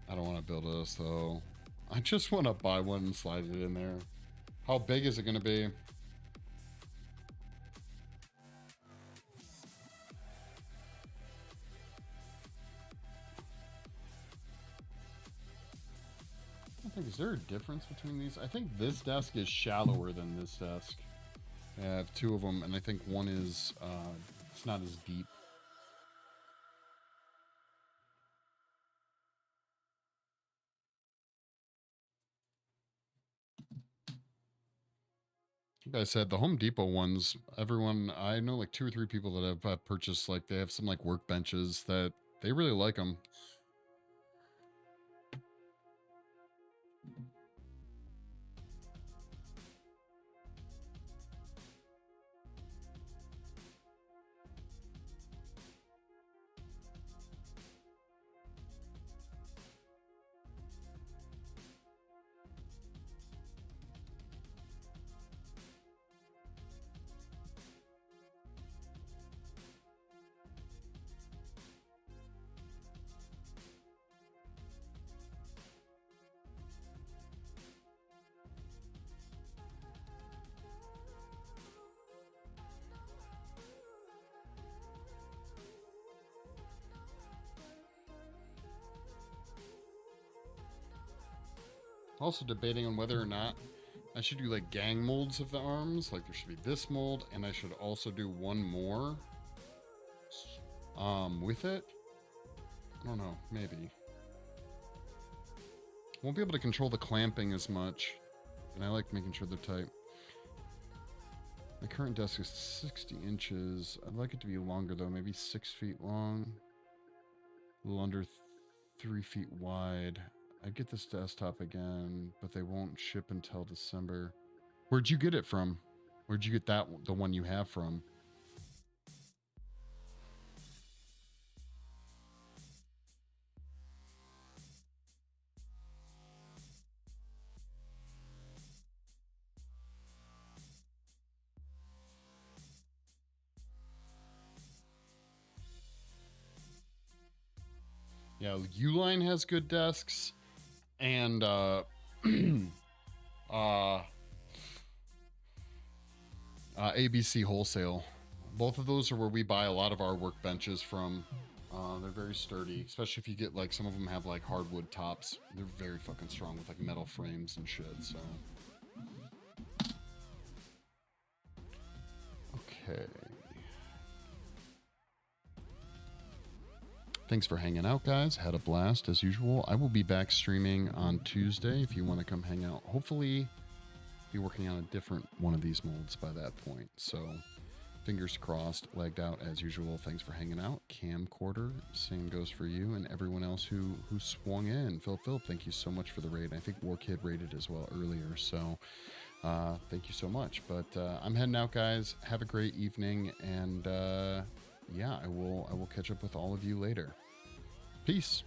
I don't want to build this though. I just want to buy one and slide it in there. How big is it going to be? I think, is there a difference between these? I think this desk is shallower than this desk. I have two of them, and I think one is, it's not as deep. Like I said, the Home Depot ones, everyone, I know like 2 or 3 people that have purchased, like they have some like workbenches that they really like them. Also debating on whether or not I should do like gang molds of the arms. Like there should be this mold, and I should also do one more with it. I don't know, maybe. Won't be able to control the clamping as much, and I like making sure they're tight. My current desk is 60 inches. I'd like it to be longer though, maybe 6 feet long, a little under 3 feet wide. I get this desktop again, but they won't ship until December. Where'd you get it from? Where'd you get that, the one you have from? Yeah, Uline has good desks, and ABC Wholesale. Both of those are where we buy a lot of our workbenches from. They're very sturdy, especially if you get like some of them have like hardwood tops. They're very fucking strong with like metal frames and shit. So, okay. Thanks for hanging out, guys. Had a blast as usual. I will be back streaming on Tuesday if you want to come hang out. Hopefully, be working on a different one of these molds by that point. So, fingers crossed, legged out as usual. Thanks for hanging out. Camcorder, same goes for you and everyone else who swung in. Philip, thank you so much for the raid. I think Warkid raided as well earlier. So, thank you so much. But I'm heading out, guys. Have a great evening, and yeah, I will catch up with all of you later. Peace.